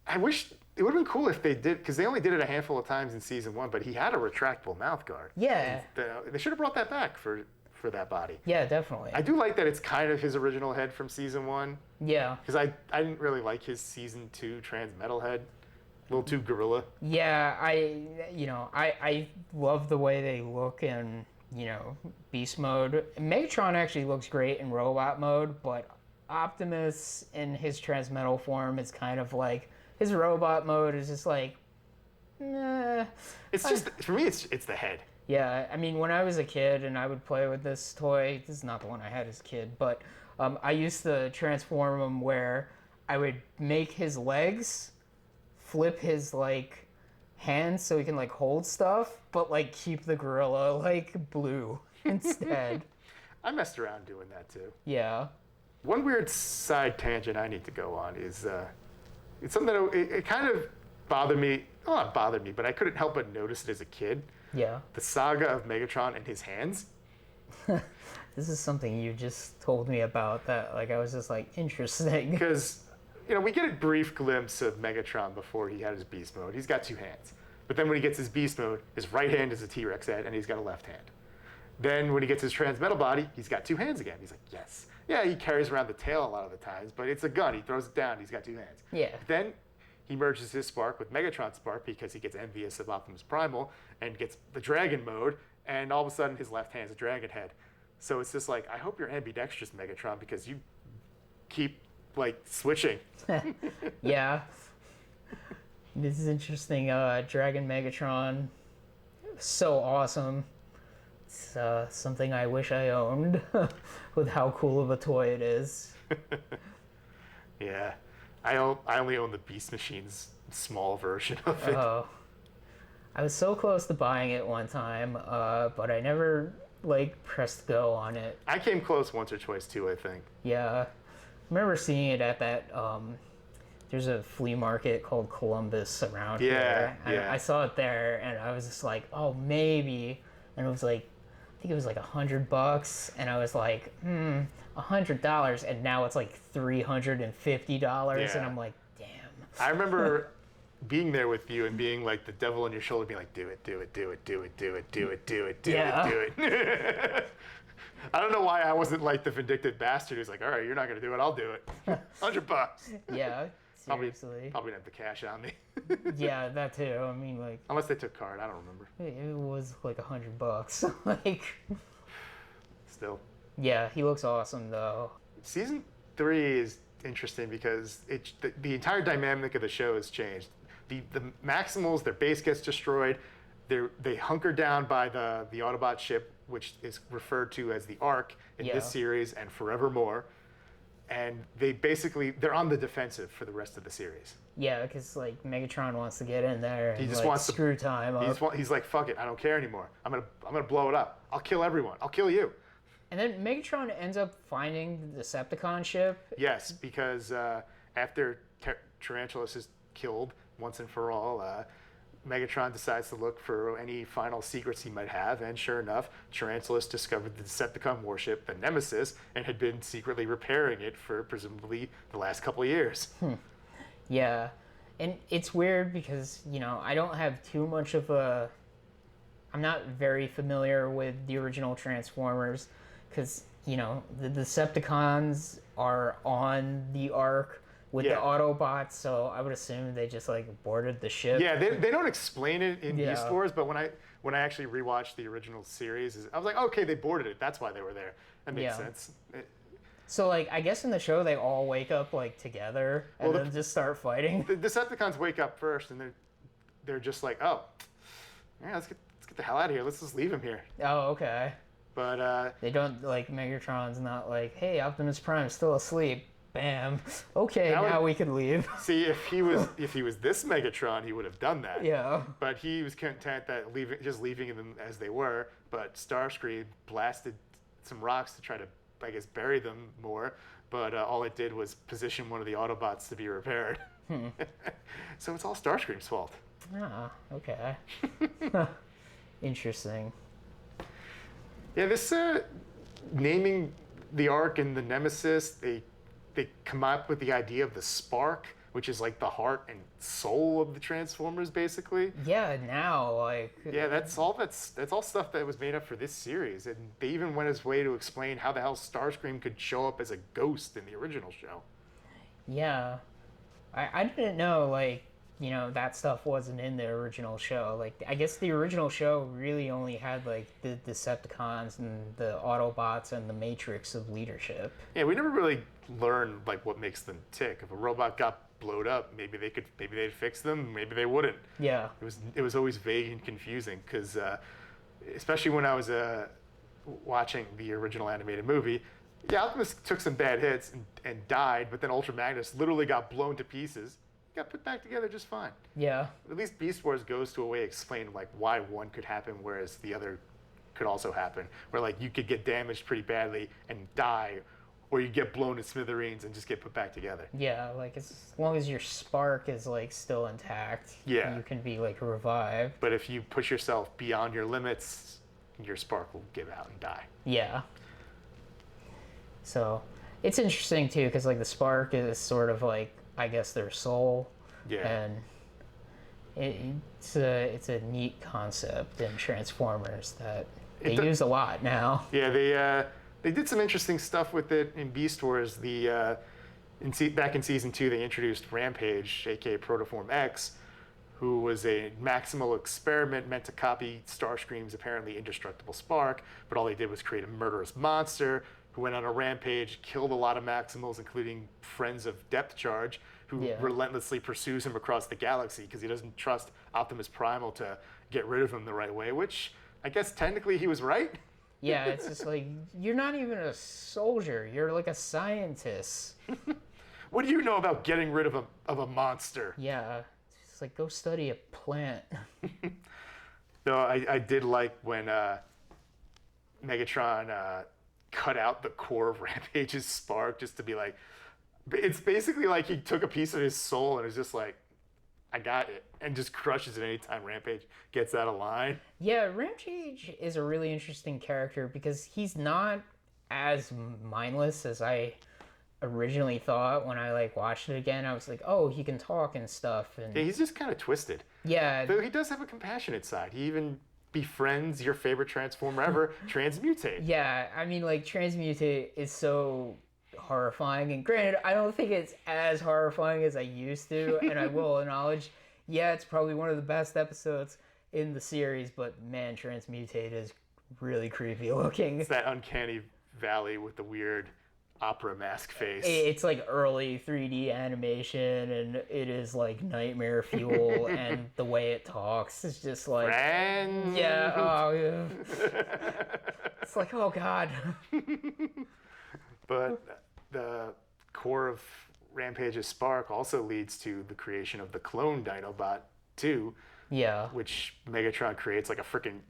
I wish it would have been cool if they did, because they only did it a handful of times in season 1, but he had a retractable mouth guard. Yeah. They should have brought that back for that body. Yeah, definitely. I do like that it's kind of his original head from season 1. Yeah. Because I didn't really like his season 2 trans metal head. little too gorilla. Yeah, I love the way they look in, beast mode. Megatron actually looks great in robot mode, but Optimus in his transmetal form is kind of like, his robot mode is just like, nah. It's just, for me, it's the head. Yeah, I mean, when I was a kid and I would play with this toy, this is not the one I had as a kid, but I used to transform him where I would make his legs, flip his, like, hands so he can, like, hold stuff, but, like, keep the gorilla, like, blue instead. I messed around doing that, too. Yeah. One weird side tangent I need to go on is, it's something that it kind of bothered me. Well, not bothered me, but I couldn't help but notice it as a kid. Yeah. The saga of Megatron and his hands. This is something you just told me about that, like, I was just like, interesting. Because, we get a brief glimpse of Megatron before he had his beast mode. He's got two hands. But then when he gets his beast mode, his right hand is a T-Rex head, and he's got a left hand. Then when he gets his transmetal body, he's got two hands again. He's like, yes. Yeah, he carries around the tail a lot of the times, but it's a gun. He throws it down. He's got two hands. Yeah. Then he merges his spark with Megatron's spark because he gets envious of Optimus Primal and gets the dragon mode, and all of a sudden his left hand's a dragon head. So it's just like, I hope you're ambidextrous, Megatron, because you keep, like, switching. Yeah. This is interesting. Dragon Megatron. So awesome. It's something I wish I owned with how cool of a toy it is. Yeah. I only own the Beast Machine's small version of it. Oh. I was so close to buying it one time, but I never, like, pressed go on it. I came close once or twice, too, I think. Yeah. I remember seeing it at that, there's a flea market called Columbus around here. And yeah. I saw it there, and I was just like, oh, maybe. And it was like, I think it was like $100, and I was like, $100, and now it's like $350, and I'm like, damn. I remember being there with you and being like the devil on your shoulder, being like, do it, do it, do it, do it, do it, do it, do it, do Yeah. it, do it. I don't know why I wasn't like the vindictive bastard who's like, all right, you're not gonna do it, I'll do it. $100. Yeah, seriously. Probably didn't have the cash on me. Yeah, that too. I mean, like, Unless they took card, I don't remember. it was like $100. Like, Still. yeah, he looks awesome though. Season 3 is interesting because the entire dynamic of the show has changed. The Maximals, their base gets destroyed. They hunker down by the Autobot ship, which is referred to as the Ark in this series and forevermore. And they're on the defensive for the rest of the series. Yeah, because like Megatron wants to get in there and He just like, wants to screw time up. He's like, fuck it, I don't care anymore. I'm gonna blow it up. I'll kill everyone. I'll kill you. And then Megatron ends up finding the Decepticon ship. Yes, because after Tarantulas is killed once and for all, Megatron decides to look for any final secrets he might have, and sure enough, Tarantulas discovered the Decepticon warship, the Nemesis, and had been secretly repairing it for presumably the last couple of years. Yeah, and it's weird because, I don't have too much of I'm not very familiar with the original Transformers because, the Decepticons are on the Ark with the Autobots, so I would assume they just like boarded the ship. Yeah, they don't explain it in Yeah. Beast Wars, but when I actually rewatched the original series, I was like, okay, they boarded it. That's why they were there. That makes sense. So like, I guess in the show they all wake up like together and then just start fighting. The Decepticons wake up first, and they're just like, oh, yeah, let's get the hell out of here. Let's just leave him here. Oh, okay. But They don't like Megatron's not like, hey, Optimus Prime's still asleep. Bam. Okay, now we can leave. see, if he was this Megatron, he would have done that. Yeah. But he was content that leaving them as they were. But Starscream blasted some rocks to try to, I guess, bury them more. But all it did was position one of the Autobots to be repaired. So it's all Starscream's fault. Ah, okay. Interesting. Yeah, this naming the Ark and the Nemesis, they come up with the idea of the spark, which is like the heart and soul of the Transformers, basically. Yeah, now like. Yeah, that's all stuff that was made up for this series, and they even went his way to explain how the hell Starscream could show up as a ghost in the original show. Yeah, I didn't know like that stuff wasn't in the original show. Like, I guess the original show really only had, like, the Decepticons and the Autobots and the Matrix of leadership. Yeah, we never really learned, like, what makes them tick. If a robot got blowed up, maybe they'd fix them, maybe they wouldn't. Yeah. It was always vague and confusing, because especially when I was watching the original animated movie, yeah, Optimus took some bad hits and died, but then Ultra Magnus literally got blown to pieces. Got put back together just fine. Yeah. At least Beast Wars goes to a way to explain, like, why one could happen, whereas the other could also happen. Where, like, you could get damaged pretty badly and die, or you get blown to smithereens and just get put back together. Yeah, like, as long as your spark is, like, still intact, Yeah. you can be, like, revived. But if you push yourself beyond your limits, your spark will give out and die. Yeah. So, it's interesting, too, because, like, the spark is sort of, like, I guess their soul. Yeah. And it's a neat concept in Transformers that they use a lot now. Yeah, they did some interesting stuff with it in Beast Wars. Back in season 2, they introduced Rampage, aka Protoform X, who was a maximal experiment meant to copy Starscream's apparently indestructible spark, but all they did was create a murderous monster who went on a rampage, killed a lot of Maximals, including friends of Depth Charge, who relentlessly pursues him across the galaxy because he doesn't trust Optimus Primal to get rid of him the right way, which I guess technically he was right. Yeah, it's just like, you're not even a soldier, you're like a scientist. What do you know about getting rid of a monster? Yeah, it's like, go study a plant. No, I did like when Megatron cut out the core of Rampage's spark just to be like, it's basically like he took a piece of his soul and is just like, I got it, and just crushes it anytime Rampage gets out of line. Yeah, Rampage is a really interesting character because he's not as mindless as I originally thought when I like watched it again. I was like, oh, he can talk and stuff. And Yeah, he's just kind of twisted. yeah, Though he does have a compassionate side. He even befriends your favorite Transformer ever, Transmutate. yeah, I mean, like, Transmutate is so horrifying, and granted, I don't think it's as horrifying as I used to, and I will acknowledge, yeah, it's probably one of the best episodes in the series, but man, Transmutate is really creepy looking. It's that uncanny valley with the weird opera mask face. It's like early 3D animation, and it is like nightmare fuel, and the way it talks is just like, Friends. yeah, oh yeah. It's like, oh god. But the core of Rampage's spark also leads to the creation of the clone Dinobot 2, Yeah. which Megatron creates like the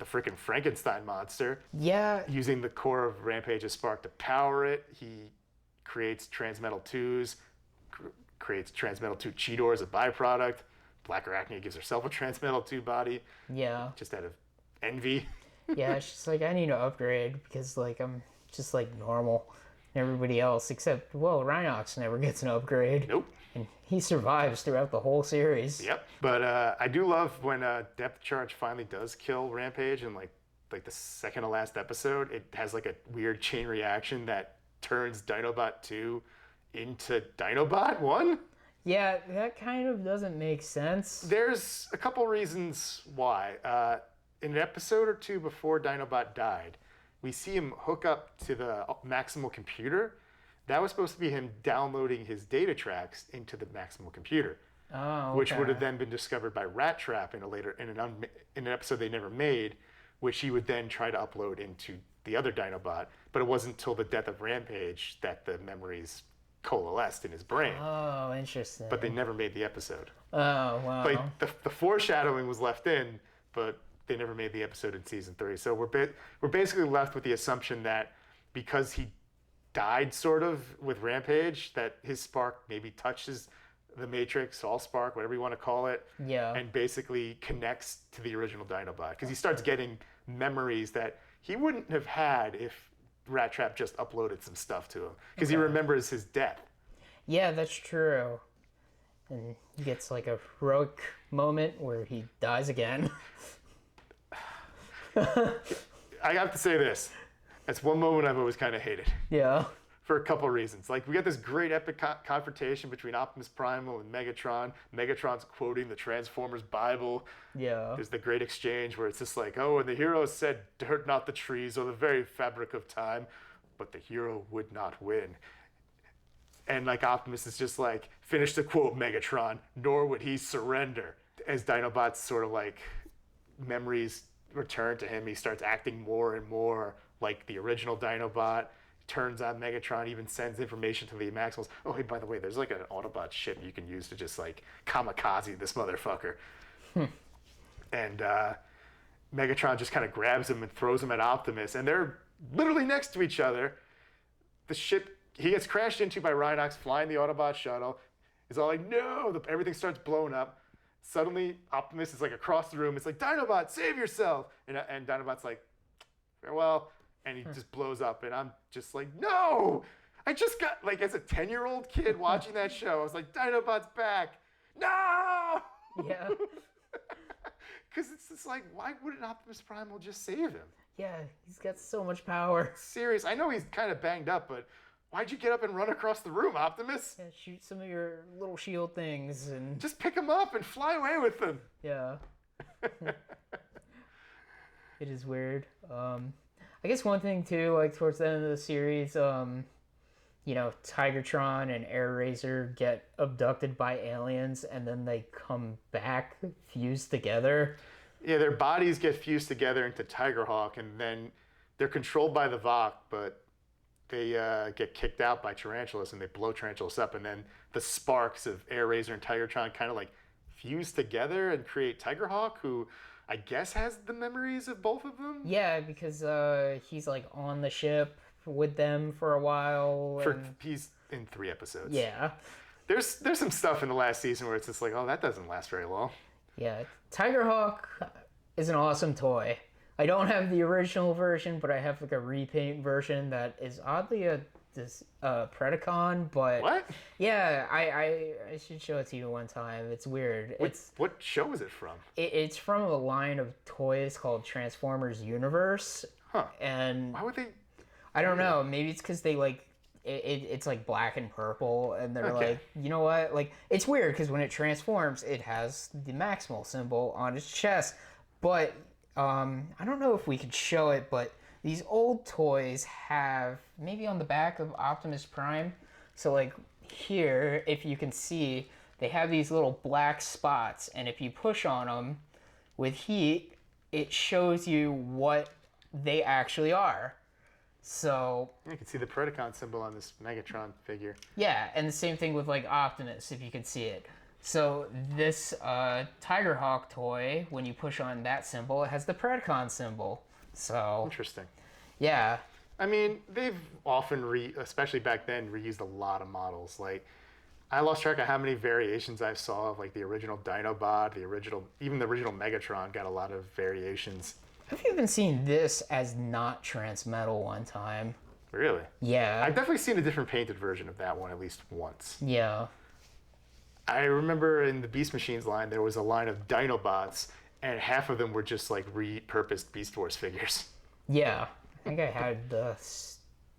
frickin' Frankenstein monster. Yeah. Using the core of Rampage's spark to power it, he creates Transmetal 2s, creates Transmetal 2 Cheetor as a byproduct. Black Arachnia gives herself a Transmetal 2 body, Yeah. just out of envy. Yeah, it's just like, I need to upgrade because, like, I'm just like normal and everybody else, except, well, Rhinox never gets an upgrade. Nope. And he survives throughout the whole series. Yep. But I do love when Depth Charge finally does kill Rampage in like the second to last episode. It has like a weird chain reaction that turns Dinobot 2 into Dinobot 1. Yeah, that kind of doesn't make sense. There's a couple reasons why. In an episode or two before Dinobot died, we see him hook up to the Maximal computer. That was supposed to be him downloading his data tracks into the Maximal computer, Oh, which okay. would have then been discovered by Rat Trap in an episode they never made, which he would then try to upload into the other Dinobot. But it wasn't until the death of Rampage that the memories coalesced in his brain. Oh, interesting. But they never made the episode. Oh, wow. Like the foreshadowing was left in, but they never made the episode in season 3. So we're basically left with the assumption that because he died sort of with Rampage, that his spark maybe touches the Matrix, Allspark, whatever you want to call it, Yeah. and basically connects to the original Dinobot. Because he starts getting memories that he wouldn't have had if Rat Trap just uploaded some stuff to him. Because he remembers his death. Yeah, that's true. And he gets like a heroic moment where he dies again. I have to say this. That's one moment I've always kind of hated. Yeah. for a couple reasons. Like, we got this great epic confrontation between Optimus Primal and Megatron. Megatron's quoting the Transformers Bible. Yeah. There's the great exchange where it's just like, oh, and the hero said, hurt not the trees or the very fabric of time, but the hero would not win. And like Optimus is just like, finish the quote, Megatron, nor would he surrender. As Dinobot's sort of like memories return to him, he starts acting more and more like the original Dinobot. Turns on Megatron, even sends information to the Maximals. Oh, hey, by the way, there's like an Autobot ship you can use to just like kamikaze this motherfucker. And Megatron just kind of grabs him and throws him at Optimus, and they're literally next to each other. The ship he gets crashed into by Rhinox flying the Autobot shuttle. Is all like, no! Everything starts blowing up. Suddenly, Optimus is like across the room. It's like, Dinobot, save yourself! And Dinobot's like, farewell. And he just blows up, and I'm just like, no! I just got, like, as a 10-year-old kid watching that show, I was like, Dinobot's back! No! Yeah. Because it's just like, why wouldn't Optimus Primal just save him? Yeah, he's got so much power. Serious. I know he's kind of banged up, but why'd you get up and run across the room, Optimus? Yeah, shoot some of your little shield things and... Just pick him up and fly away with him. Yeah. It is weird. I guess one thing too, like towards the end of the series, you know, Tigertron and Air Razor get abducted by aliens, and then they come back fused together. Yeah, their bodies get fused together into Tigerhawk, and then they're controlled by the Vok, but they get kicked out by Tarantulas, and they blow Tarantulas up, and then the sparks of Air Razor and Tigertron kind of like fuse together and create Tigerhawk, who I guess has the memories of both of them. Yeah, because he's like on the ship with them for a while. He's in 3 episodes. Yeah. There's some stuff in the last season where it's just like, oh, that doesn't last very long. Yeah, Tigerhawk is an awesome toy. I don't have the original version, but I have like a repaint version that is oddly a Predacon, but What? yeah, I should show it to you one time. It's weird. What show is it from? It's from a line of toys called Transformers Universe. Huh. And Why would they? I don't know. Maybe it's because they like it's like black and purple, and they're Okay. like, you know what? Like, it's weird because when it transforms, it has the Maximal symbol on its chest. But I don't know if we could show it, but these old toys have, maybe on the back of Optimus Prime, so like here, if you can see, they have these little black spots, and if you push on them with heat, it shows you what they actually are. So You can see the Predacon symbol on this Megatron figure. yeah, and the same thing with like Optimus, if you can see it. So this Tigerhawk toy, when you push on that symbol, it has the Predacon symbol. So Interesting. yeah, I mean, they've often, especially back then, reused a lot of models. Like, I lost track of how many variations I saw of like the original Dinobot, even the original Megatron got a lot of variations. I've even seen this as not Transmetal one time. Really? Yeah, I've definitely seen a different painted version of that one at least once. yeah, I remember in the Beast Machines line, there was a line of Dinobots, and half of them were just like repurposed Beast Wars figures. yeah. I think I had the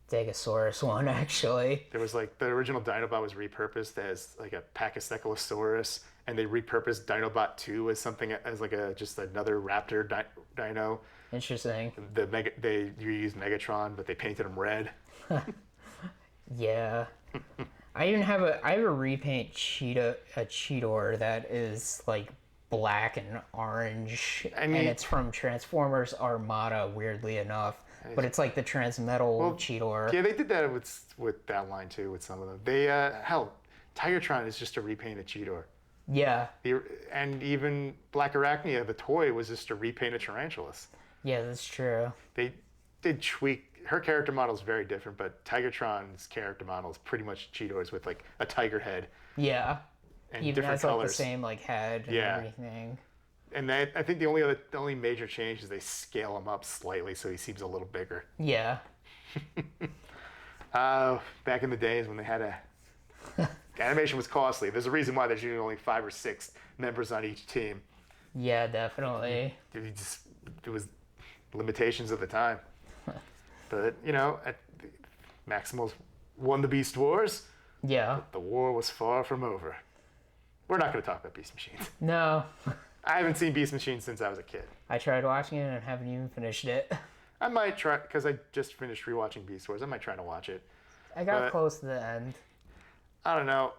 Stegosaurus one actually. There was like the original Dinobot was repurposed as like a Pachycephalosaurus, and they repurposed Dinobot 2 as something as like just another raptor dino. Interesting. They reused Megatron, but they painted him red. Yeah. I have a repaint Cheetor that is like black and orange, I mean- and it's from Transformers Armada, weirdly enough. But it's like the Transmetal Cheetor. Yeah, they did that with that line too, with some of them. They hell, Tigertron is just a repainted Cheetor. Yeah, And even Black Arachnia, the toy, was just a repainted Tarantulas. yeah, that's true. They did tweak. Her character model is very different, but Tigertron's character model is pretty much Cheetors with like a tiger head Yeah, and even different has like colors. the same like head and Yeah. everything. And I think the only major change is they scale him up slightly so he seems a little bigger. Yeah, Back in the days when they had animation was costly. There's a reason why there's usually only 5 or 6 members on each team. yeah, definitely. It was limitations of the time. But Maximals won the Beast Wars. Yeah. The war was far from over. We're not going to talk about Beast Machines. No. I haven't seen Beast Machines since I was a kid. I tried watching it and haven't even finished it. I might try, because I just finished rewatching Beast Wars. I might try to watch it. I got close to the end. I don't know.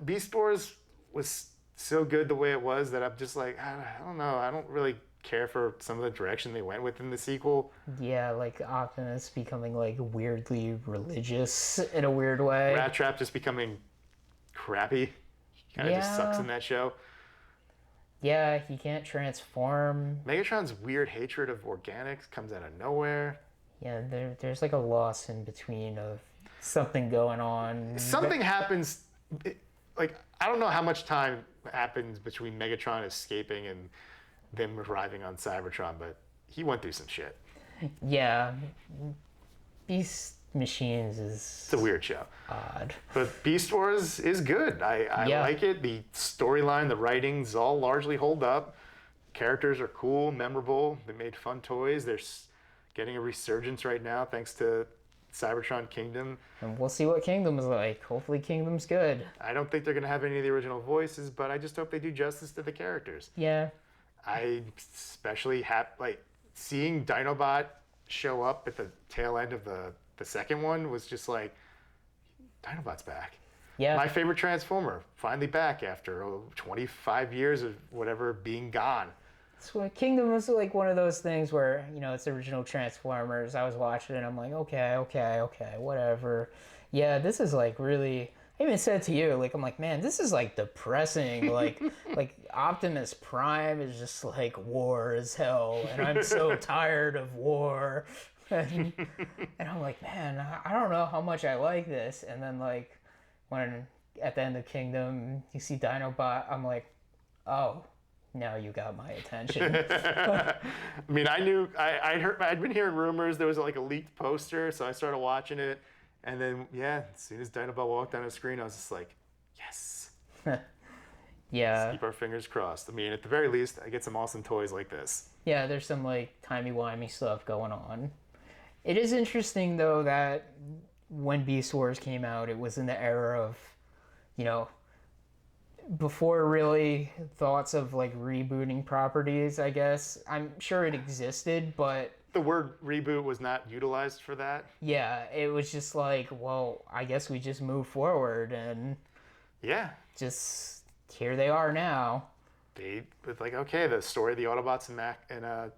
Beast Wars was so good the way it was that I'm just like, I don't know. I don't really care for some of the direction they went with in the sequel. Yeah, like Optimus becoming like weirdly religious in a weird way. Rat Trap just becoming crappy. He kind of just sucks in that show. Yeah, he can't transform. Megatron's weird hatred of organics comes out of nowhere. Yeah, there's like a loss in between of something going on. Something happens, like, I don't know how much time happens between Megatron escaping and them arriving on Cybertron, but he went through some shit. Yeah, Beast Machines is... It's a weird show. Odd. But Beast Wars is good. I like it. The storyline, the writings all largely hold up. Characters are cool, memorable. They made fun toys. They're getting a resurgence right now thanks to Cybertron Kingdom. And we'll see what Kingdom's like. Hopefully Kingdom's good. I don't think they're going to have any of the original voices, but I just hope they do justice to the characters. Yeah. I especially like seeing Dinobot show up at the tail end of the second one was just like, Dinobot's back. Yeah. My favorite Transformer, finally back after 25 years of whatever being gone. So Kingdom was like one of those things where, you know, it's original Transformers. I was watching it and I'm like, okay, whatever. Yeah, this is like really... I even said to you, like, I'm like, man, this is like depressing. Like Optimus Prime is just like war as hell, and I'm so tired of war. And I'm like, man, I don't know how much I like this. And then like when at the end of Kingdom you see Dinobot, I'm like, oh, now you got my attention. I mean, I'd been hearing rumors. There was like a leaked poster, so I started watching it. And then, yeah, as soon as Dinobot walked on the screen, I was just like, yes. Yeah. Let's keep our fingers crossed. I mean, at the very least, I get some awesome toys like this. Yeah, there's some, like, timey-wimey stuff going on. It is interesting, though, that when Beast Wars came out, it was in the era of, you know, before really thoughts of, like, rebooting properties, I guess. I'm sure it existed, but... The word reboot was not utilized for that. Yeah, it was just like, well, I guess we just move forward and yeah, just here they are now. They was like, okay, the story of the Autobots and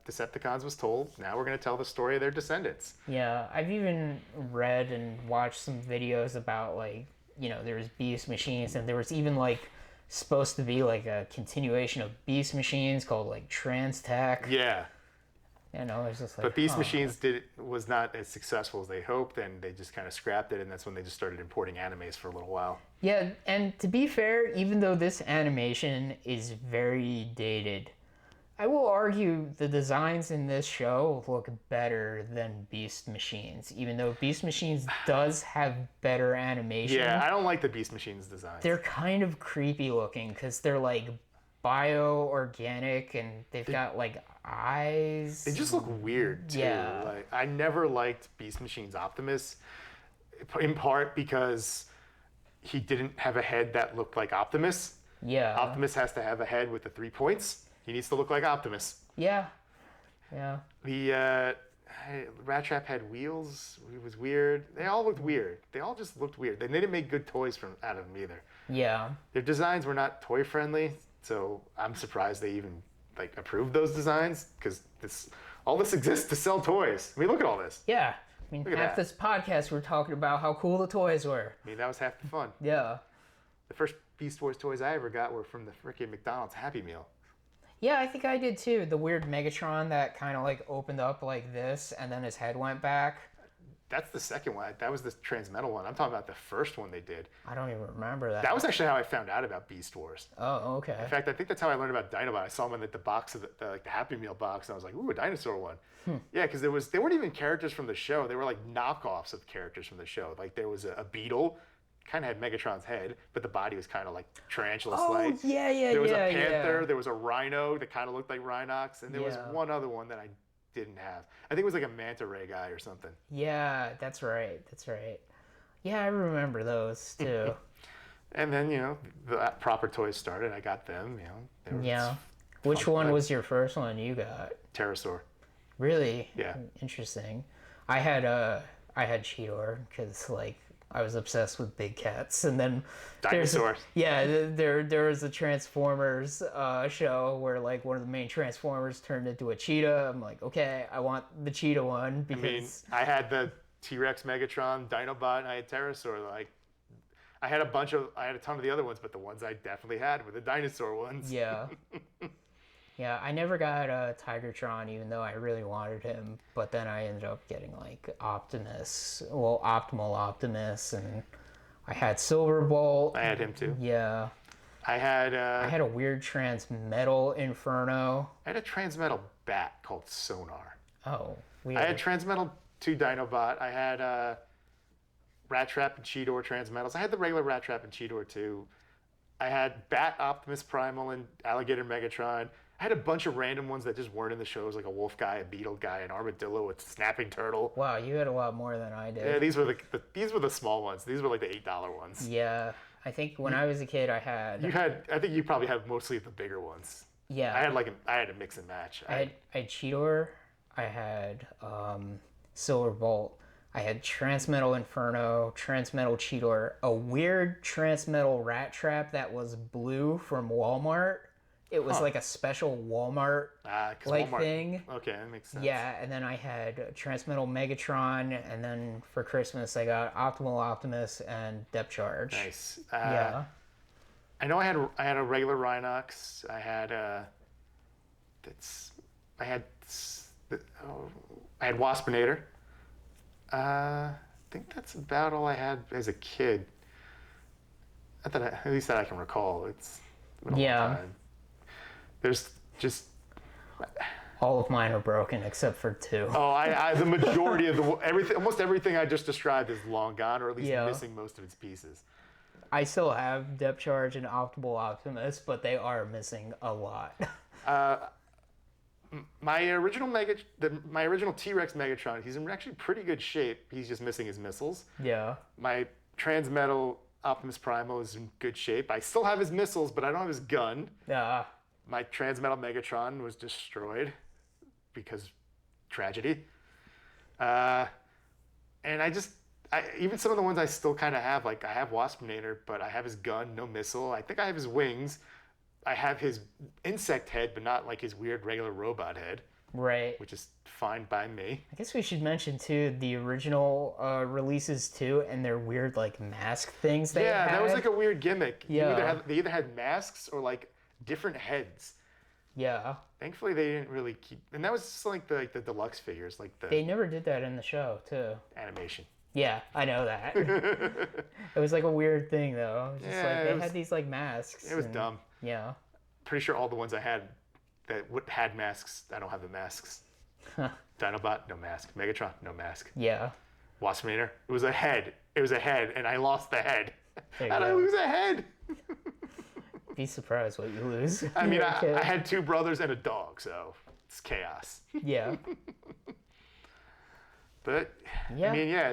Decepticons was told. Now we're going to tell the story of their descendants. Yeah, I've even read and watched some videos about like, you know, there was Beast Machines and there was even like supposed to be like a continuation of Beast Machines called like Trans-Tech. Yeah. You know, it's just like, but Beast Machines was not as successful as they hoped, and they just kind of scrapped it, and that's when they just started importing animes for a little while. Yeah, and to be fair, even though this animation is very dated, I will argue the designs in this show look better than Beast Machines, even though Beast Machines does have better animation. Yeah, I don't like the Beast Machines designs. They're kind of creepy looking because they're like bio-organic and they've got like eyes. They just look weird too. Yeah. Like, I never liked Beast Machine's Optimus, in part because he didn't have a head that looked like Optimus. Yeah. Optimus has to have a head with the 3 points. He needs to look like Optimus. Yeah. Yeah. The Rat Trap had wheels. It was weird. They all looked weird. They all just looked weird. They didn't make good toys out of them either. Yeah. Their designs were not toy friendly, so I'm surprised they even like approved those designs because all this exists to sell toys. I mean, look at all this. Yeah. I mean, Look at half that. this podcast we're talking about how cool the toys were. I mean, that was half the fun. Yeah. The first Beast Wars toys I ever got were from the freaking McDonald's Happy Meal. Yeah, I think I did too. The weird Megatron that kind of like opened up like this and then his head went back. That's the second one. That was the Transmetal one. I'm talking about the first one they did. I don't even remember that. That was actually how I found out about Beast Wars. Oh, okay. In fact, I think that's how I learned about Dinobot. I saw him in the box of the Happy Meal box, and I was like, ooh, a dinosaur one. Yeah, because they weren't even characters from the show. They were like knockoffs of characters from the show. Like there was a beetle, kind of had Megatron's head, but the body was kind of like tarantula-like. Oh, yeah, There was yeah, a panther. yeah. There was a rhino that kind of looked like Rhinox, and there was Yeah. one other one that I didn't have. I think it was like a manta ray guy or something. Yeah, that's right. That's right. Yeah, I remember those too. And then, the proper toys started. I got them, They were Yeah. Which fun. one was your first one you got? Pterosaur. Really? Yeah. Interesting. I had Cheetor because like I was obsessed with big cats, and then Dinosaurs. there was a Transformers show where like one of the main Transformers turned into a cheetah. I'm like, okay, I want the cheetah one because I had the T-Rex, Megatron, Dinobot, and I had Pterosaur. Like, I had a ton of the other ones, but the ones I definitely had were the dinosaur ones. yeah. Yeah, I never got Tigertron, even though I really wanted him. But then I ended up getting like Optimal Optimus, and I had Silverbolt. I had him too. Yeah, I had a weird Transmetal Inferno. I had a Transmetal bat called Sonar. Oh, weird. I had Transmetal 2 Dinobot. I had Rat Trap and Cheetor Transmetals. I had the regular Rat Trap and Cheetor too. I had Bat Optimus Primal and Alligator Megatron. I had a bunch of random ones that just weren't in the shows, like a wolf guy, a beetle guy, an armadillo, a snapping turtle. Wow, you had a lot more than I did. Yeah, these were the small ones. These were like the $8 ones. Yeah, I think when I was a kid, I think you probably had mostly the bigger ones. Yeah. I had a mix and match. I had Cheetor. I had Silverbolt. I had Transmetal Inferno, Transmetal Cheetor, a weird Transmetal Rat Trap that was blue from Walmart. It was like a special Walmart thing. Okay, that makes sense. Yeah, and then I had Transmetal Megatron, and then for Christmas I got Optimal Optimus and Depth Charge. Nice. Yeah. I know I had a regular Rhinox. I had Waspinator. I think that's about all I had as a kid. At least that I can recall. It's been a long time. There's just all of mine are broken except for 2. Oh, the majority of almost everything I just described is long gone, or at least missing most of its pieces. I still have Depth Charge and Optimal Optimus, but they are missing a lot. My original T-Rex Megatron, he's in actually pretty good shape. He's just missing his missiles. Yeah. My Transmetal Optimus Primal is in good shape. I still have his missiles, but I don't have his gun. Yeah. My Transmetal Megatron was destroyed because tragedy. And even some of the ones I still kind of have, like I have Waspinator, but I have his gun, no missile. I think I have his wings. I have his insect head, but not like his weird regular robot head. Right. Which is fine by me. I guess we should mention too the original releases too, and their weird like mask things they had. Yeah, that was like a weird gimmick. Yeah. They either had masks or like different heads. Yeah. Thankfully, they didn't really keep, and that was just like the deluxe figures, like the. They never did that in the show too. Animation. Yeah, I know that. It was like a weird thing though. Just like they had these like masks. It was dumb. Yeah. Pretty sure all the ones I had that had masks, I don't have the masks. Dinobot, no mask. Megatron, no mask. Yeah. Waspinator, it was a head, and I lost the head. How'd I lose a head? Be surprised what you lose. I mean, I had 2 brothers and a dog, so it's chaos. Yeah. But,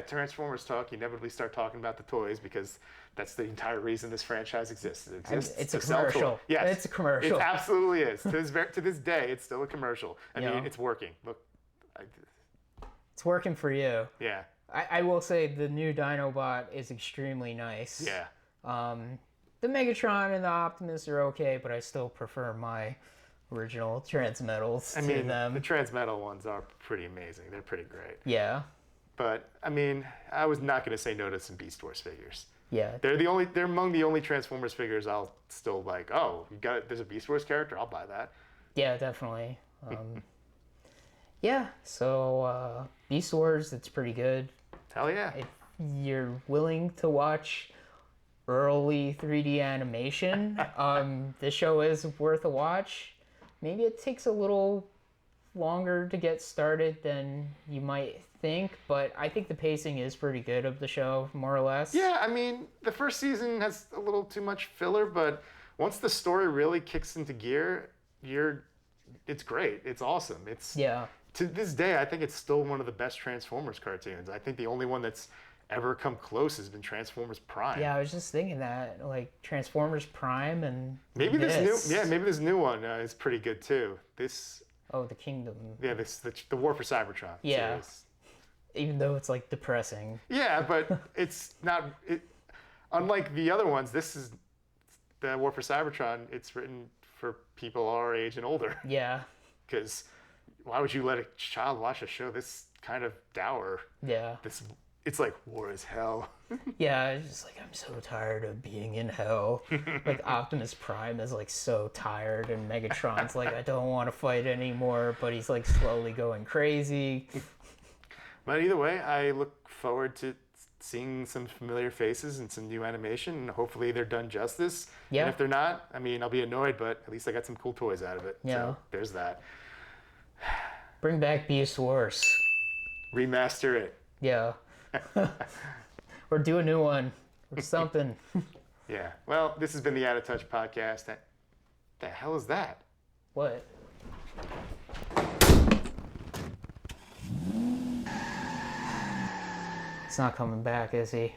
Transformers talk, you inevitably start talking about the toys because that's the entire reason this franchise exists. It's a commercial. Yes. It's a commercial. It absolutely is. To this day, it's still a commercial. I mean, it's working. Look. It's working for you. Yeah. I will say the new Dinobot is extremely nice. Yeah. The Megatron and the Optimus are okay, but I still prefer my original Transmetals to them. The Transmetal ones are pretty amazing. They're pretty great. Yeah. But I mean, I was not going to say no to some Beast Wars figures. Yeah. They're among the only Transformers figures I'll still like. Oh, there's a Beast Wars character. I'll buy that. Yeah, definitely. Yeah. So Beast Wars, it's pretty good. Hell yeah. If you're willing to watch early 3D animation, this show is worth a watch. Maybe it takes a little longer to get started than you might think, but I think the pacing is pretty good of the show, more or less. Yeah, I mean, the first season has a little too much filler, but once the story really kicks into gear, it's great. It's awesome. To this day, I think it's still one of the best Transformers cartoons. I think the only one that's ever come close has been Transformers Prime. Yeah, I was just thinking that, like Transformers Prime and Maybe this new one is pretty good too. This. Oh, the Kingdom. Yeah, the War for Cybertron. Yeah. Series. Even though it's like depressing. Yeah, but it's not. Unlike the other ones, this is the War for Cybertron. It's written for people our age and older. Yeah. Because why would you let a child watch a show this kind of dour? Yeah. It's like war is hell. Yeah, it's just like, I'm so tired of being in hell. Like Optimus Prime is like so tired, and Megatron's like, I don't want to fight anymore, but he's like slowly going crazy. But either way, I look forward to seeing some familiar faces and some new animation, and hopefully they're done justice. Yeah. And if they're not, I mean, I'll be annoyed, but at least I got some cool toys out of it. Yeah. So there's that. Bring back Beast Wars. Remaster it. Yeah. Or do a new one or something. Yeah. Well, this has been the Out of Touch podcast. The hell is that? What? He's not coming back, is he?